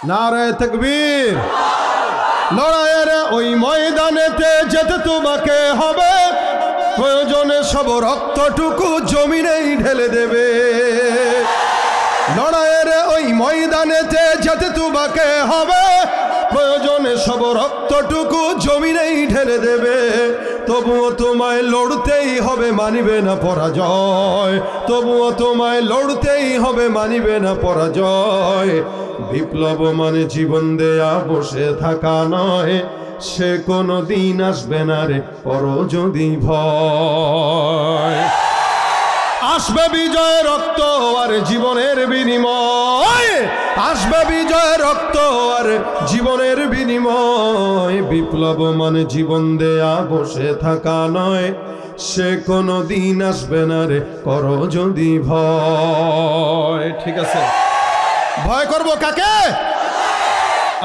নারে তাকবীর। লড়াইয়ের ওই ময়দানেতে যেতে তোমাকে হবে, প্রয়োজনে সব রক্তটুকু জমিনেই ঢেলে দেবে। লড়াইয়ের ওই ময়দানেতে যেতে তোমাকে হবে, প্রয়োজনে সব রক্তটুকু জমিনেই ঢেলে দেবে। তবুও তোমায় লড়তেই হবে, মানিবে না পরাজয়। তবুও তোমায় লড়তেই হবে, মানিবে না পরাজয়। বিপ্লব মানে জীবন দেয়া বসে থাকা নয়, সে কোনো দিন আসবে না রে পর যদি ভয়। আসবে বিজয় রক্ত আর জীবনের বিনিময়, আসবে বিজয় রক্ত আর জীবনের বিনিময়। বিপ্লব মানে জীবন দেয়া বসে থাকা নয়, সে কোনো দিন আসবে না রে করো যদি ভয়। ঠিক আছে, ভয় করব কাকে?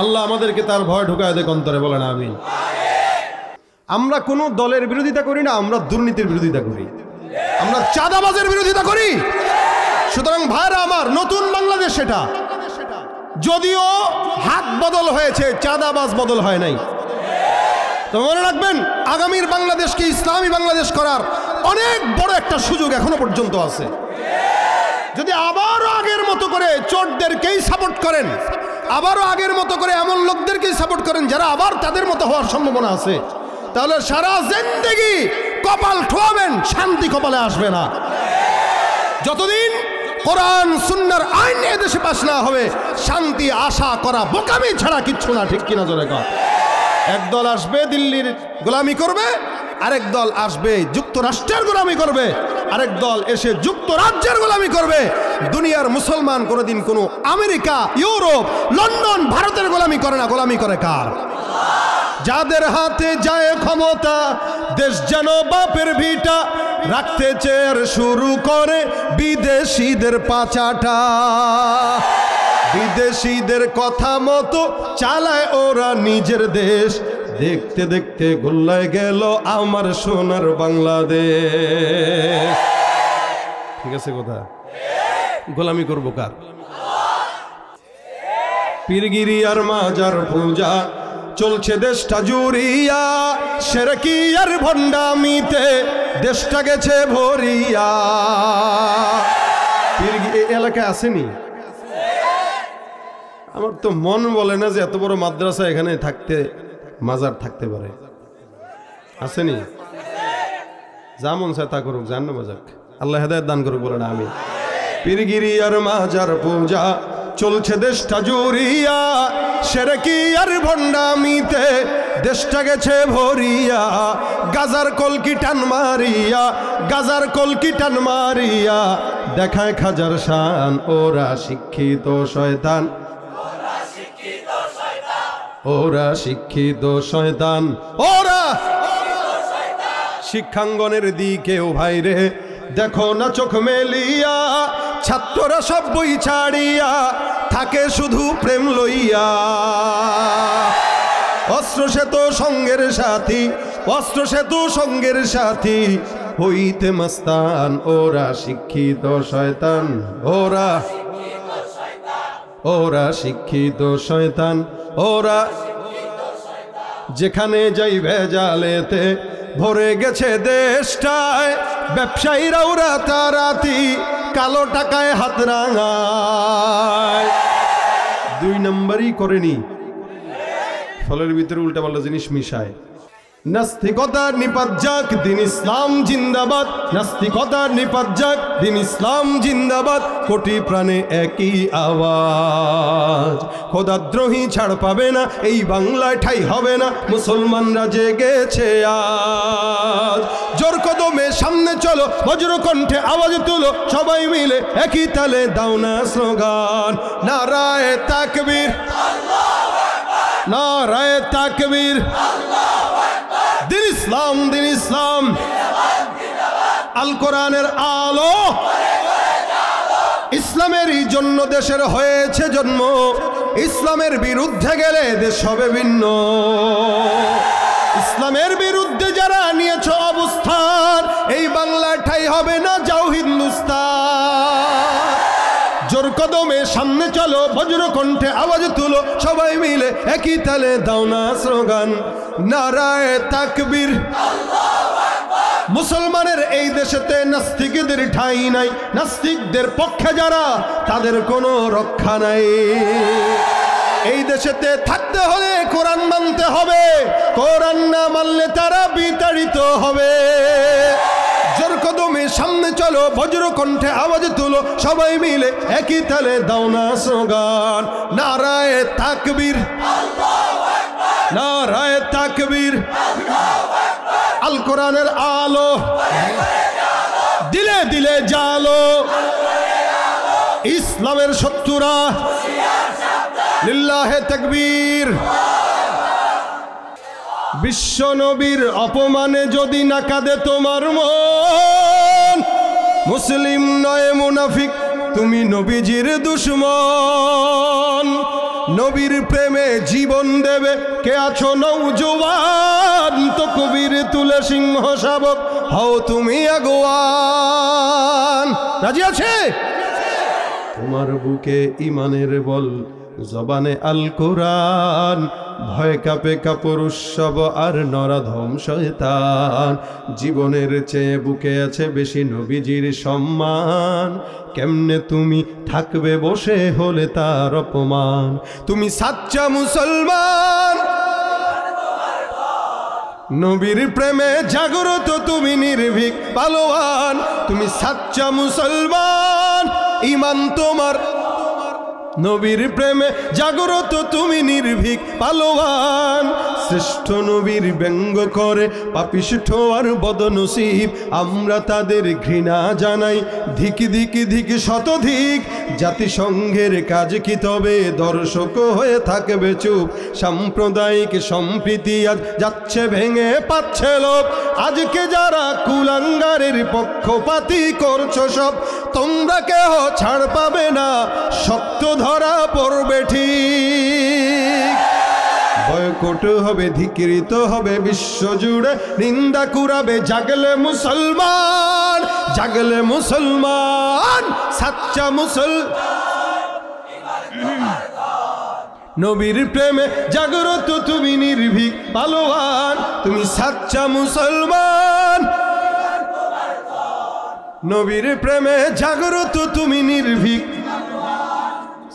আল্লাহ আমাদেরকে তার ভয় ঢুকায় দেখ অন্তরে, বলেন আমিন। আমরা কোনো দলের বিরোধিতা করি না, আমরা দুর্নীতির বিরোধিতা করি, আমরা চাঁদাবাজের বিরোধিতা করি। সুতরাং ভাইরা আমার, নতুন বাংলাদেশ সেটা, যদিও হাত বদল হয়েছে, চাঁদাবাজ বদল হয় নাই। তো মনে রাখবেন, আগামীর বাংলাদেশকে ইসলামী বাংলাদেশ করার অনেক বড় একটা সুযোগ এখনো পর্যন্ত আছে। যদি আবারও আগের মতো করে চোরদেরকেই সাপোর্ট করেন, আবারও আগের মতো করে এমন লোকদেরকেই সাপোর্ট করেন যারা আবার তাদের মতো হওয়ার সম্ভাবনা আছে, তাহলে সারা জিন্দেগি কপাল ঠোয়াবেন, শান্তি কপালে আসবে না। যতদিন কোরআন সুন্নাহর আইন এদেশে পাশ না হবে, শান্তি আশা করা বোকামি ছাড়া কিচ্ছু না। ঠিক কিনা জোরে কর। একদল আসবে দিল্লির গোলামি করবে, আরেক দল আসবে যুক্তরাষ্ট্রের গোলামি করবে, আরেক দল এসে যুক্তরাজ্যের গোলামি করবে। দুনিয়ার মুসলমান কোনোদিন কোনো আমেরিকা, ইউরোপ, লন্ডন, ভারতের গোলামি করে না। গোলামি করে কার? যাদের হাতে যায় ক্ষমতা, দেশ যেন বাপের ভিটা, রাখতে চেয়ার শুরু করে বিদেশিদের পাচাটা। বিদেশিদের কথা মতো চালায় ওরা নিজের দেশ, দেখতে দেখতে গোল্লায় গেল আমার সোনার বাংলাদেশ। ঠিক আছে কথা, গোলামি করবো কার? পীরগিরি আর মাজার পূজা চলছে দেশটা জুড়িয়া, সেরকি আর ভণ্ডামিতে দেশটা গেছে ভরিয়া। পীরগিরি এলাকায় আসেনি? আমার তো মন বলে না যে এত বড় মাদ্রাসা এখানে থাকতে মাজার থাকতে পারে। আসেনি? যা মন চায় তা করুক, জান না মজাক, আল্লাহ হেদায়েত দান করুক, বলে না আমি। পীরগিরি আর মাজার পূজা চলছে দেশটা জুড়িয়া, সেরকি আর ভণ্ডামিতে দেশটা গেছে ভরিয়া। গাজার কলকি টান মারিয়া, গাজার কলকি টান মারিয়া দেখায় খাজার শান। ওরা শিক্ষিত শয়তান, ওরা শিক্ষিত শয়তান, ওরা শিক্ষাঙ্গনের দিকেও ভাইরে দেখো না চোখ মেলিয়া। ছাত্ররা সব বই ছাড়িয়া থাকে শুধু প্রেম লইয়া। অস্ত্র সেতু সঙ্গের সাথী, অস্ত্র সেতু সঙ্গের সাথী হইতে মস্তান। ওরা শিক্ষিত শয়তান, ওরা ওরা শিক্ষিত শয়তান, ওরা যেখানে যাই ভেজালেতে ভরে গেছে দেশটায়। ব্যবসায়ীরাও রাতারাতি কালো টাকায় হাত রাঙায়। 2 নম্বরই করেনি, ফলের ভিতরে উল্টাপাল্টা জিনিস মিশায়। নাস্তিকতার নিপাত যাক, দিন ইসলাম জিন্দাবাদ। নাস্তিকতার নিপাত যাক, দিন ইসলাম জিন্দাবাদ। কোটি প্রাণে একই আওয়াজ, খোদাদ্রোহী ছাড় পাবে না, এই বাংলায় ঠাই হবে না। মুসলমানরা জেগেছে আজ, জোর কদমে সামনে চলো, বজ্র কণ্ঠে আওয়াজ তুলো, সবাই মিলে একই তালে দাও না স্লোগান। নারায়ে তাকবীর, নারায়ে তাকবীর। দিন ইসলাম, দিন ইসলাম, আল কোরআনের আলো। ইসলামেরই জন্য দেশের হয়েছে জন্ম, ইসলামের বিরুদ্ধে গেলে দেশ হবে ভিন্ন। ইসলামের বিরুদ্ধে যারা নিয়েছ অবস্থান, এই বাংলা ঠাই হবে না, যাও হিন্দুস্তান। জোর কদমে কদমে সামনে চলো, বজ্র কণ্ঠে আওয়াজ তুলো, সবাই মিলে একই তালে দাও না স্লোগান, নারায়ে তাকবীর। মুসলমানের এই দেশেতে নাস্তিকদের ঠাঁই নাই, নাস্তিকদের পক্ষে যারা তাদের কোনো রক্ষা নাই। এই দেশেতে থাকতে হলে কোরআন মানতে হবে, কোরআন না মানলে তারা বিতাড়িত হবে। জোর কদমে সামনে চলো, বজ্র কণ্ঠে আওয়াজ তুলো, সবাই মিলে একই তালে দাও না স্লোগান, নারায়ে তাকবীর, নারায়ে তাকবীর। আল কোরআনের আলো দিলে দিলে জালো, ইসলামের শত্রুরা লিল্লাহে তাকবীর। বিশ্ব নবীর অপমানে যদি না কাঁদে তোমার মন, মুসলিম নয় মুনাফিক, তুমি নবীজির দুশমন। নবীর প্রেমে জীবন দেবে কে আছো নওজোয়ান, তকবীর তুলে সিংহ শাবক হও তুমি আগুয়ান। রাজি আছে? তোমার বুকে ইমানের বল, জবানে আল কোরআন, ভয় কাঁপে কাপড় উৎসব আর নরাধম শয়তান। জীবনের চেয়ে বুকে আছে বেশি নবীজির সম্মান, কেমনে তুমি থাকবে বসে হলে তার অপমান। তুমি সাচ্চা মুসলমান, নবীর প্রেমে জাগ্রত তুমি নির্ভীক পালোয়ান। তুমি সাচ্চা মুসলমান, ঈমান তোমার নবীর প্রেমে জাগ্রত তুমি নির্ভীক পালোয়ান। শ্রেষ্ঠ নবীর ব্যঙ্গ করে পাপিষ্ঠ আর বদনসিব, আমরা তাদের ঘৃণা জানাই ধিক ধিক ধিক শতধিক। জাতিসংঘের কাজ কি তবে দর্শক হয়ে থাকবে চুপ, সাম্প্রদায়িক সম্প্রীতি আজ যাচ্ছে ভেঙে পাচ্ছে লোক। আজকে যারা কুলাঙ্গারের পক্ষপাতী করছো সব, তোমরা কেহ ছাড় পাবে না, শক্ত ধরা পড়বে ঠিক। বয়কট হবে, ধিক্কৃত হবে বিশ্বজুড়ে, নিন্দা কুরাবে জাগলে মুসলমান, জাগলে মুসলমান। সাচ্চা নবীর প্রেমে জাগ্রত তুমি নির্ভীক পালোয়ান। তুমি সাচ্চা মুসলমান, নবীর প্রেমে জাগ্রত তুমি নির্ভীক।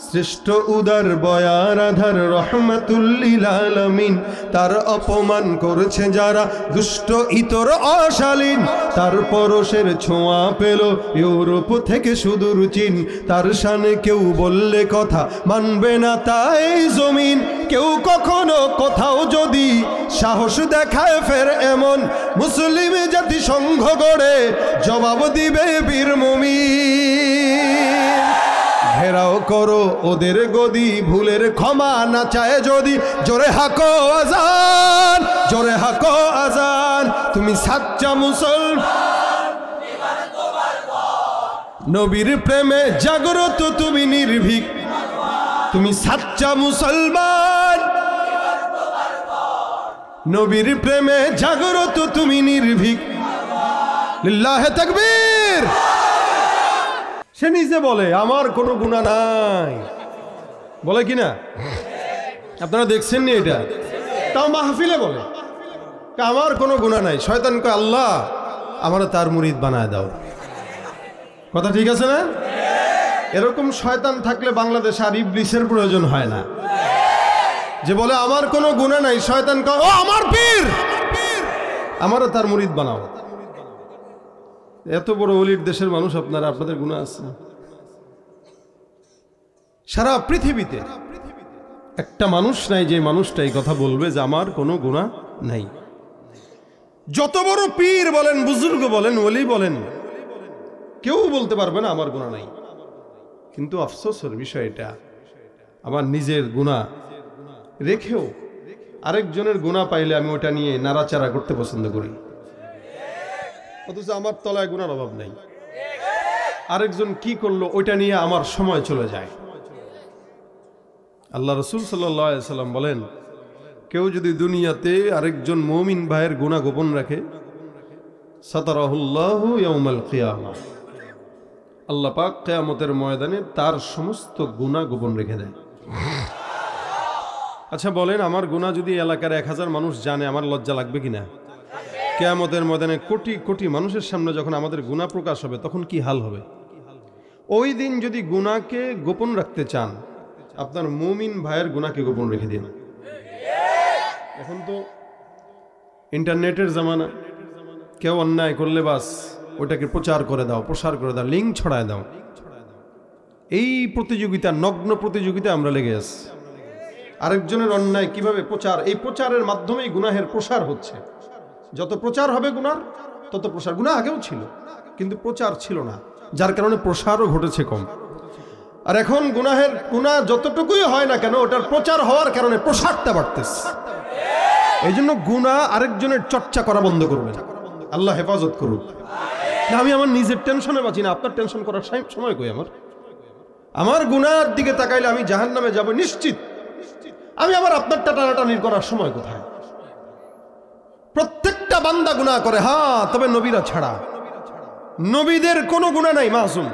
শ্রেষ্ঠ উদার বয়ার আধার রহমাতুল্লিল আলামিন, তার অপমান করেছে যারা দুষ্ট ইতর অশালীন। তার পরশের ছোঁয়া পেল ইউরোপ থেকে সুদূর চীন, তার শানে কেউ বললে কথা মানবে না তাই জমিন। কেউ কখনো কোথাও যদি সাহস দেখায় ফের এমন, মুসলিম জাতি সংঘ গড়ে জবাব দিবে বীর মুমিন। ঘেরাও করো ওদের গদি, ভুলের ক্ষমা না চায় যদি, জোরে হাকো আজান, জোরে হাকো আজান। তুমি সাচ্চা মুসলমান, নবীর প্রেমে জাগ্রত তুমি নির্ভীক। তুমি সাচ্চা মুসলমান, নবীর প্রেমে জাগ্রত তুমি নির্ভীক। লিল্লাহে তাকবীর। সে নিজে বলে আমার কোনো গুনাহ নাই, বলে কি না? আপনারা দেখছেন নি এটা? তাও মাহফিলে বলে আমার কোনো গুনাহ নাই। শয়তান কয় আল্লাহ আমারে তার মুরিদ বানায় দাও। কথা ঠিক আছে না? এরকম শয়তান থাকলে বাংলাদেশে আর ইবলিসের প্রয়োজন হয় না, যে বলে আমার কোনো গুনাহ নাই। শয়তান কয় ও আমার পীর, আমারও তার মুরিদ বানাও। এত বড় ওলির দেশের মানুষ আপনারা, আপনাদের গুনাহ আছে? সারা পৃথিবীতে একটা মানুষ নাই যে মানুষটা এই কথা বলবে যে আমার কোনো গুনাহ নাই। যত বড় পীর বলেন, বুজুর্গ বলেন, ওলি বলেন, কেউ বলতে পারবে না আমার গুনাহ নাই। কিন্তু আফসোসের বিষয় এটা, আমার নিজের গুনাহ রেখেও আরেকজনের গুনাহ পাইলে আমি ওটা নিয়ে নাড়াচাড়া করতে পছন্দ করি, অথচ আমার তলায় গুনার অভাব নেই। আরেকজন কি করলো ওইটা নিয়ে আমার সময় চলে যায়। আল্লাহ রাসূল সাল্লাল্লাহু আলাইহি সাল্লাম বলেন, কেউ যদি দুনিয়াতে আরেকজন মুমিন ভাইয়ের গুনাহ গোপন রাখে, সাতারাহুল্লাহু ইয়াউমাল কিয়ামাহ, আল্লাহ পাক কিয়ামতের ময়দানে তার সমস্ত গুনাহ গোপন রেখে দেয়। আচ্ছা বলেন, আমার গুনাহ যদি এলাকার 1000 মানুষ জানে, আমার লজ্জা লাগবে কিনা? কিয়ামতের ময়দানে কোটি কোটি মানুষের সামনে যখন আমাদের গুনাহ প্রকাশ হবে, তখন কি হাল হবে? ওই দিন যদি গুনাহকে গোপন রাখতে চান, আপনার মুমিন ভাইয়ের গুনাহকে গোপন রেখে দিন। এখন তো ইন্টারনেটের জামানা, কেউ অন্যায় করলে বাস ওটাকে প্রচার করে দাও, প্রসার করে দাও, লিঙ্ক ছড়ায় দাও। এই প্রতিযোগিতা, নগ্ন প্রতিযোগিতা আমরা লেগে আছি। আরেকজনের অন্যায় কিভাবে প্রচার, এই প্রচারের মাধ্যমেই গুনাহের প্রসার হচ্ছে। যত প্রচার হবে গুনার, তত প্রসার। গুনাহ আগেও ছিল, কিন্তু প্রচার ছিল না, যার কারণে প্রসারও ঘটেছে কম। আর এখন গুনাহ যতটুকুই হয় না কেন, ওটার প্রচার হওয়ার কারণে প্রসারটা বাড়তেছে। এই জন্য গুনাহ আরেকজনের চর্চা করা বন্ধ করবেন। আল্লাহ হেফাজত করুক। আমি আমার নিজের টেনশনে বাঁচি না, আপনার টেনশন করার সময় কই আমার গুনার দিকে তাকাইলে আমি জাহান্নামে যাব নিশ্চিত। আমি আবার আপনার টানাটানি করার সময় কোথায়? প্রত্যেকটা বান্দা গুনাহ করে, হ্যাঁ, তবে নবীরা ছাড়া। নবীদের কোনো গুনাহ নাই, মাসুম।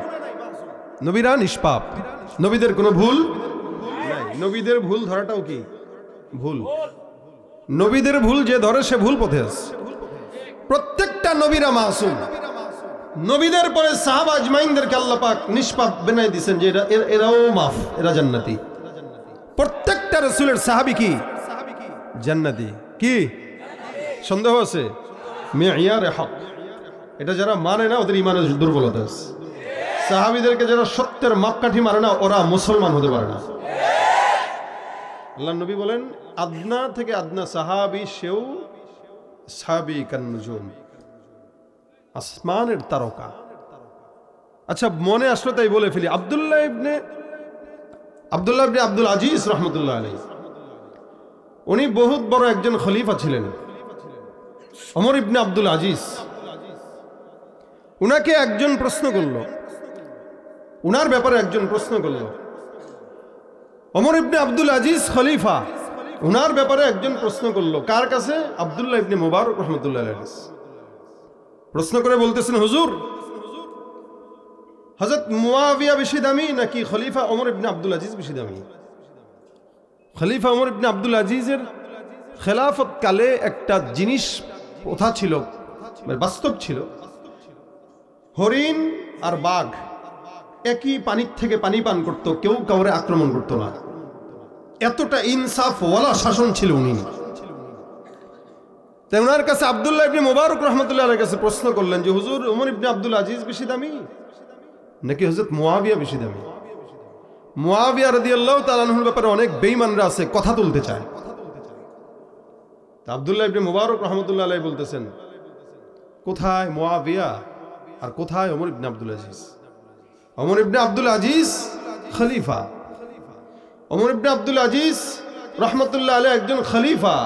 নবীরা নিষ্পাপ, নবীদের কোনো ভুল নাই। নবীদের ভুল ধরাটাও কি ভুল? নবীদের ভুল যে ধরে সে ভুল পথে আছে। প্রত্যেকটা নবীরা মাসুম। নবীদের পরে সাহাবা আজমাইনদেরকে আল্লাহ পাক নিষ্পাপ বানাই দিয়েছেন, যে এরাও মাফ, এরা জান্নাতি। প্রত্যেকটা রাসূলের সাহাবী কি জান্নাতি? কি সন্দেহ আছে? মিয়ারে হক, এটা যারা মানে না ওদের ইমানের দুর্বলতা আছে। সাহাবীদেরকে যারা সত্যের মাপকাঠি মানে না, ওরা মুসলমান হতে পারে না। আল্লাহ নবী বলেন, আদনা থেকে আদনা সাহাবী সেও সাহাবী কান্নুজুম, আসমানের তারকা। আচ্ছা মনে আসলো তাই বলে ফেলি, আব্দুল্লাহ ইবনে আব্দুল আজিজ রহমতুল্লাহ আলাইহি, উনি বহুত বড় একজন খলিফা ছিলেন, ওমর ইবনে আব্দুল আজিজ। উনাকে একজন প্রশ্ন করলো, উনার ব্যাপারে একজন প্রশ্ন করলো। ওমর ইবনে আব্দুল আজিজ খলিফা, উনার ব্যাপারে একজন প্রশ্ন করলো। কার কাছে? আব্দুল্লাহ ইবনে মুবারক রহমতুল্লাহ আলাইহি কাছে। প্রশ্ন করে বলতেছেন, হুজুর, হযরত মুয়াবিয়া বেশি দামি নাকি খলিফা ওমর ইবনে আব্দুল আজিজ বেশি দামি? খলিফা ওমর ইবনে আব্দুল আজিজের খেলাফত কালে একটা জিনিস প্রথা ছিল, বাস্তব ছিল। হরিণ আর বাঘ একই পানির থেকে পানি পান করত, কেউ কাউরে আক্রমণ করত না। এতটা ইনসাফ ওয়ালা শাসন ছিল উনি। তাই ওনার কাছে আব্দুল্লাহ ইবনে মুবারক রাহমাতুল্লাহ আলাইহির কাছে প্রশ্ন করলেন যে, হুজুর, ওমর ইবনে আব্দুল আজিজ বেশি দামি নাকি হযরত মুয়াবিয়া বেশি দামি? মুয়াবিয়া রাদিয়াল্লাহু তাআলা আনহুর ব্যাপারে অনেক বেঈমানরা আছে, কথা তুলতে চায়। তা আব্দুল্লাহ ইবনে মুবারক রাহমাতুল্লাহ আলাইহি বলতেছেন, কোথায় মুয়াবিয়া আর কোথায় ওমর ইবনে আব্দুল আজিজ? ওমর ইবনে আব্দুল আজিজ খলিফা, ওমর ইবনে আব্দুল আজিজ রহমতুল্লাহ আলাইহি একজন খলিফা,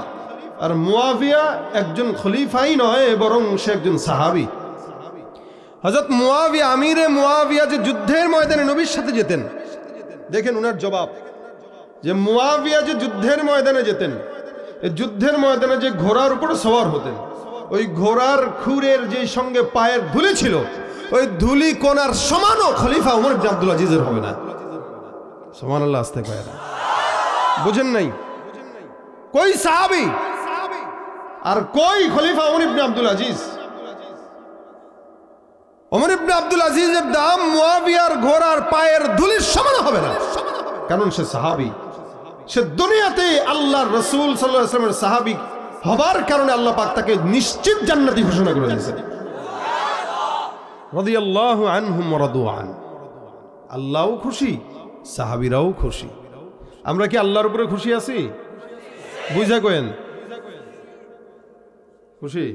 আর মুয়াবিয়া একজন খলিফাই নয়, বরং সে একজন সাহাবী। হযরত মুয়াবিয়া, আমিরে মুয়াবিয়া যে যুদ্ধের ময়দানে নবীর সাথে যেতেন, দেখেন উনার জবাব, যে মুয়াবিয়া যে যুদ্ধের ময়দানে যেতেন, এই যুদ্ধের ময়দানে যে ঘোড়ার উপরে সওয়ার হতেন, ওই ঘোড়ার খুরের যে সঙ্গে পায়ের ধুলি ছিল, ওই ধুলি কোনার সমানও খলিফা ওমর ইবনে আব্দুল আজিজের হবে না। সুবহানাল্লাহ, আস্তে কয় না, বুঝেন নাই? কই সাহাবী আর কই খলিফা ওমর ইবনে আব্দুল আজিজ? ওমর ইবনে আব্দুল আজিজের দাম মুয়াবিয়ার ঘোড়ার পায়ের ধুলির সমান হবে না, কারণ সে সাহাবী। সে দুনিয়াতে আল্লাহর রাসূল সাল্লাল্লাহু আলাইহি ওয়াসাল্লামের সাহাবী হবার কারণে আল্লাহ পাক তাকে নিশ্চিত জান্নাতি ঘোষণা করে দিয়েছেন। রাদিয়াল্লাহু আনহুম ওয়া রাদু আন। আল্লাহও খুশি, সাহাবীরাও খুশি। আমরা কি আল্লাহর উপরে খুশি আছি? বুঝা কয়েন খুশি?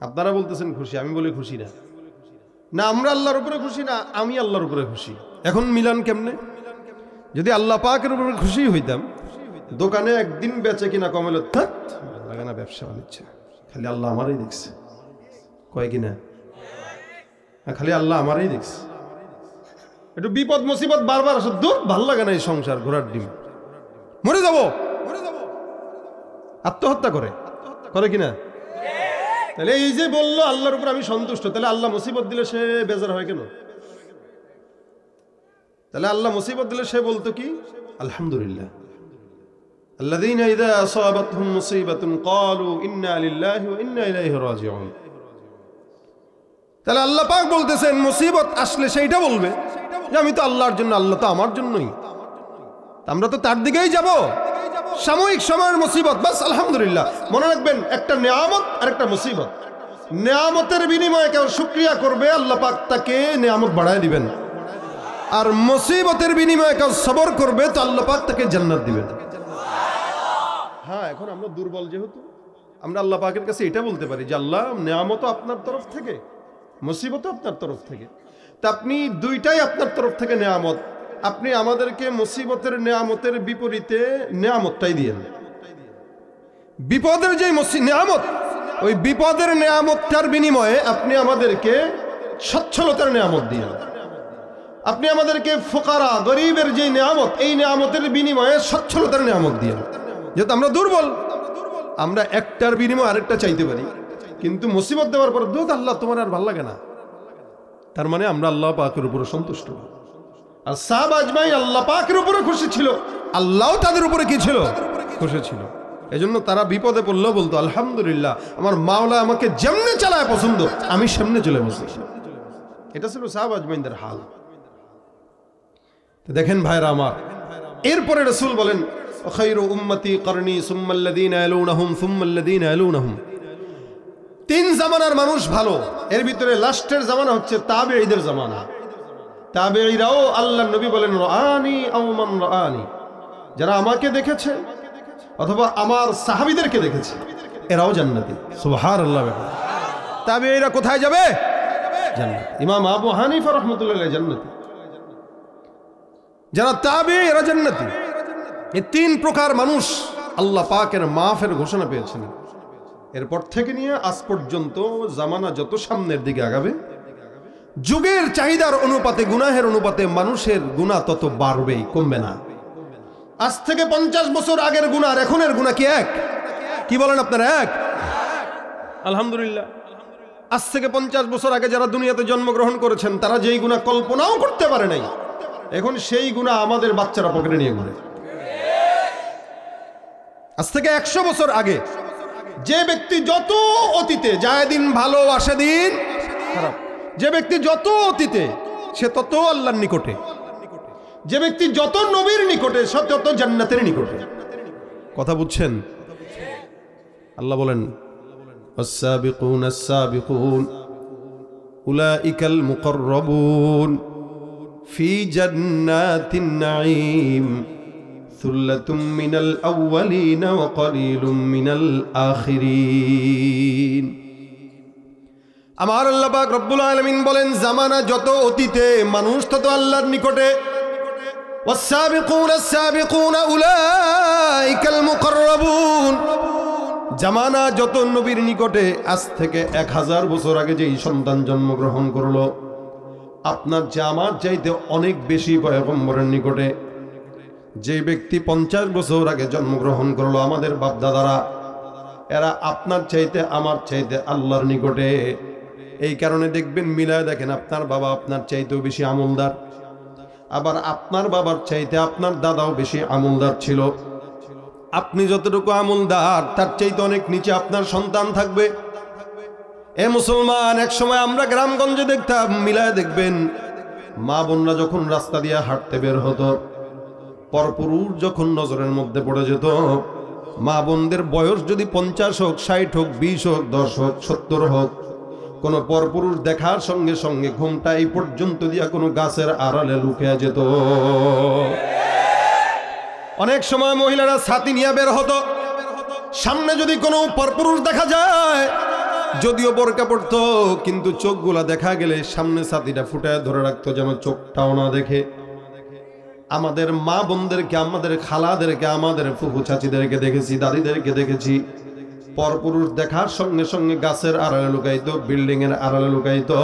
আপনারা বলতেছেন খুশি, আমি বলি খুশি না। না আমরা আল্লাহর উপরে খুশি না, আমি আল্লাহর উপরে খুশি। এখন মিলান কেমনে? যদি আল্লাহ পাকের উপরে খুশি হইতাম, দোকানে একদিন বেচে কিনা কমেল লাগে না, ব্যবসা বাণিজ্য খালি আল্লাহ আমারই দেখছে, কয় কিনা খালি আল্লাহ আমারই দেখছে। একটু বিপদ মুসিবত বারবার আসে, দূর ভাল লাগে না এই সংসার, ঘোড়ার ডিম, মরে যাব, আত্মহত্যা করে কিনা? তাহলে এই যে বললো আল্লাহর উপর আমি সন্তুষ্ট, তাহলে আল্লাহ মুসিবত দিলে সে বেজার হয় কেন? তাহলে আল্লাহ মুসিবত দিলে সে বলতো কি? আলহামদুলিল্লাহ। আল্লাযীনা ইযা আসাবাতহুম মুসিবাতুন ক্বালু ইন্না লিল্লাহি ওয়া ইন্না ইলাইহি রাজিউন। তাহলে আল্লাহ পাক বলতেছেন মুসিবত আসলে সেইটা বলবে যে আমি তো আল্লাহর জন্য, আল্লাহ তো আমার জন্যই, আমরা তো তার দিকেই যাব। সাময়িক সময়ের মুসিবত, বাস আলহামদুলিল্লাহ। মনে রাখবেন, একটা নেয়ামত আর একটা মুসিবত। নেয়ামতের বিনিময়ে কেউ শুকরিয়া করবে, আল্লাহ পাক তাকে নেয়ামত বাড়ায় দিবেন। আর মুসিবতের বিনিময়ে কেউ সবর করবে, তো আল্লাহ পাক তাকে জান্নাত দিবেন। হ্যাঁ, এখন আমরা দুর্বল যেহেতু, আমরা আল্লাহ পাকের কাছে এটা বলতে পারি যে আল্লাহ নেয়ামতও আপনার তরফ থেকে, মুসিবতও আপনার তরফ থেকে, তা আপনি দুইটাই আপনার তরফ থেকে নেয়ামত। আপনি আমাদেরকে মুসিবতের নেয়ামতের বিপরীতে নেয়ামতটাই দিয়েন। বিপদের যে নেয়ামত, ওই বিপদের নেয়ামতটার বিনিময়ে আপনি আমাদেরকে সচ্ছলতার নেয়ামত দিয়েন। আপনি আমাদেরকে ফোকারা গরিবের যে নেয়ামত, এই নেয়ামতের বিনিময়ে সচ্ছলতার নেয়ামত দিয়েন। যেহেতু আমরা দুর্বল, আমরা একটার বিনিময়ে আরেকটা চাইতে পারি, কিন্তু মুসিবত দেওয়ার পর দুধ আল্লাহ তোমার আর ভালো লাগে না, তার মানে আমরা আল্লাহ পাকের উপরে সন্তুষ্ট। আর সাহাবা আজমাইন আল্লাহ পাকের উপরে খুশি ছিল, আল্লাহও তাদের উপরে কি ছিল? খুশি ছিল। এজন্য তারা বিপদে পড়লেও বলতো আলহামদুলিল্লাহ, আমার মাওলা আমাকে যেমনে চালায় পছন্দ, আমি সামনে চলে বসি। এটা ছিল সাহাবা আজমাইনদের হাল। দেখেন ভাইরা আমার, এরপরে রাসূল বলেন খায়রু উম্মতি করনি সুম্মাল্লাযীনা ইয়ালুনহুম সুম্মাল্লাযীনা ইয়ালুনহুম। তিন জামানার মানুষ ভালো, এর ভিতরে লাস্টের জামানা হচ্ছে তাবেঈদের জামানা। তাবেঈরাও আল্লাহর নবী বলেন রাআনি আও মান রাআনি, যারা আমাকে দেখেছে অথবা আমার সাহাবীদেরকে দেখেছে এরাও জান্নাতি। সুবহানাল্লাহ। তাবেঈরা কোথায় যাবে? জান্নাত। ইমাম আবু হানিফা রাহমাতুল্লাহ আলাইহি জান্নাতি, যারা তাবেঈ এরা জান্নাতি। এই তিন প্রকার মানুষ আল্লাহ পাকের মাফের ঘোষণা পেয়েছেন। এরপর থেকে নিয়ে আজ পর্যন্ত জামানা যত সামনের দিকে আগাবে, যুগের চাহিদার অনুপাতে, গুনাহের অনুপাতে মানুষের গুনাহ তত বাড়বেই, কমবে না। আজ থেকে 50 বছর আগের গুনাহ আর এখনের গুনাহ কি এক? কি বলেন আপনারা? এক। আলহামদুলিল্লাহ। আজ থেকে 50 বছর আগে যারা দুনিয়াতে জন্মগ্রহণ করেছেন, তারা যেই গুনাহ কল্পনাও করতে পারে নাই, এখন সেই গুনাহ আমাদের বাচ্চারা পকেটে নিয়ে ঘুরে। আজ থেকে 100 বছর আগে যে ব্যক্তি যত অতীতে যায় দিন ভালো আসে দিন খারাপ, যে ব্যক্তি যত অতীতে সে তত আল্লাহর নিকটে, যে ব্যক্তি যত নবীর নিকটে সে তত জান্নাতের নিকটে। কথা বুঝছেন? আল্লাহ বলেন আস-সাবিকুন আস-সাবিকুন উলাইকাল মুকাররাবুন ফি জান্নাতিন নাঈম সুল্লাতুম মিনাল আউয়ালিন ওয়া কলিলুম মিনাল আখিরিন। আমার আল্লাহ পাক রব্বুল আলামিন বলেন জামানা যত অতীতে মানুষ তত আল্লাহর নিকটে। ওয়াস-সাবিকুন আস-সাবিকুন উলাইকাল মুকাররাবুন, জামানা যত নবীর নিকটে। আজ থেকে 1000 বছর আগে যেই সন্তান জন্মগ্রহণ করলো, আপনার আমার চাইতে অনেক বেশি পয়গম্বরের নিকটে। যে ব্যক্তি 50 বছর আগে জন্মগ্রহণ করলো, আমাদের বাপ দাদারা, এরা আপনার চাইতে আমার চাইতে আল্লাহর নিকটে। এই কারণে দেখবেন মিলায় দেখেন, আপনার বাবা আপনার চাইতেও বেশি আমলদার, আবার আপনার বাবার চাইতে আপনার দাদাও বেশি আমলদার ছিল। আপনি যতটুকু আমলদার তার চাইতে অনেক নিচে আপনার সন্তান থাকবে। এ মুসলমান, এক সময় আমরা গ্রামগঞ্জে দেখতাম, মিলায় দেখবেন মা বোনরা যখন রাস্তা দিয়ে হাঁটতে বের হতো, পরপুরুষ যখন নজরের মধ্যে পড়ে যেত, মা বোনদের বয়স যদি 50 হোক, 60 হোক, 20 হোক, 10 হোক, 70 হোক, কোন পরপুরুষ দেখার সঙ্গে সঙ্গে ঘুমটা এই পর্যন্ত দিয়া কোনো গাছের আড়ালে লুকিয়ে যেত। অনেক সময় মহিলারা ছাতি নিয়ে বের হতো, সামনে যদি কোনো পরপুরুষ দেখা যায়, যদিও বোরকা পড়তো, কিন্তু চোখগুলা দেখা গেলে সামনে ছাতিটা ফুটায় ধরে রাখতো যেন চোখটাও না দেখে। আমাদের মা বোনদেরকে, আমাদের খালাদেরকে, আমাদের ফুফু চাচিদেরকে দেখেছি, দাদিদেরকে দেখেছি, পরপুরুষ দেখার সঙ্গে সঙ্গে গাছের আড়ালে লুকাইতো, বিল্ডিং এর আড়ালে লুকাইতো।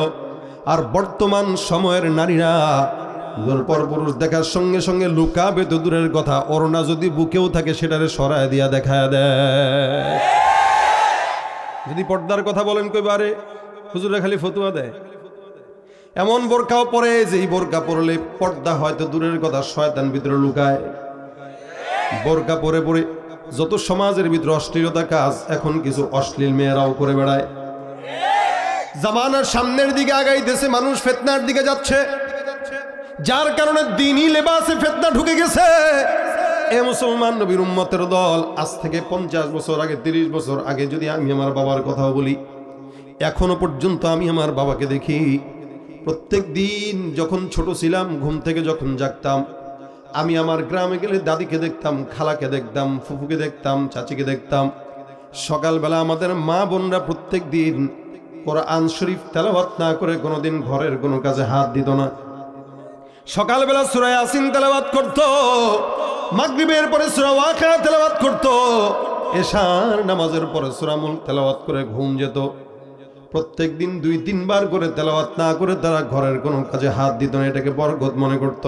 আর বর্তমান সময়ের নারীরা পরপুরুষ দেখার সঙ্গে সঙ্গে লুকাবে তো দূরের কথা, ওড়না যদি বুকেও থাকে সেটারে সরায় দিয়া দেখায় দেয়। যদি পর্দার কথা বলেন কইবারে হুজুরে খালি ফতুয়া দেয়। এমন বোরকাও পরে যেই বোরকা পরলে পর্দা হয়তো দূরের কথা শয়তান ভিতরে লুকায়। বোরকা পরে পরে যত সমাজের ভিতরে অশ্লীলতা কাজ, এখন কিছু অশ্লীল মেয়েরাও করে বেড়ায়। জামানার সামনের দিকে আগাইতেছে, মানুষ ফিতনার দিকে যাচ্ছে, যার কারণে দ্বীনি লেবাসে ফিতনা ঢুকে গেছে। এ মুসলমান নবীর উম্মতের দল, আজ থেকে 50 বছর আগে, 30 বছর আগে যদি আমি আমার বাবার কথা বলি, এখনো পর্যন্ত আমি আমার বাবাকে দেখি। প্রত্যেক দিন যখন ছোট ছিলাম, ঘুম থেকে যখন জাগতাম, আমি আমার গ্রামে গেলে দাদিকে দেখতাম, খালাকে দেখতাম, ফুফুকে দেখতাম, চাচিকে দেখতাম। সকালবেলা আমাদের মা বোনরা প্রত্যেক দিন কোরআন শরীফ তেলাওয়াত না করে কোনোদিন ঘরের কোনো কাজে হাত দিত না। সকালবেলা সূরা ইয়াসিন তেলাওয়াত করত, মাগরিবের পরে সূরা ওয়াকিয়া তেলাওয়াত করত, এশার নামাজের পরে সূরা মুলক তেলাওয়াত করে ঘুম যেত। প্রত্যেক দিন 2-3 বার করে তেলাওয়াত না করে তারা ঘরের কোনো কাজে হাত দিত না, এটাকে বরকত মনে করত।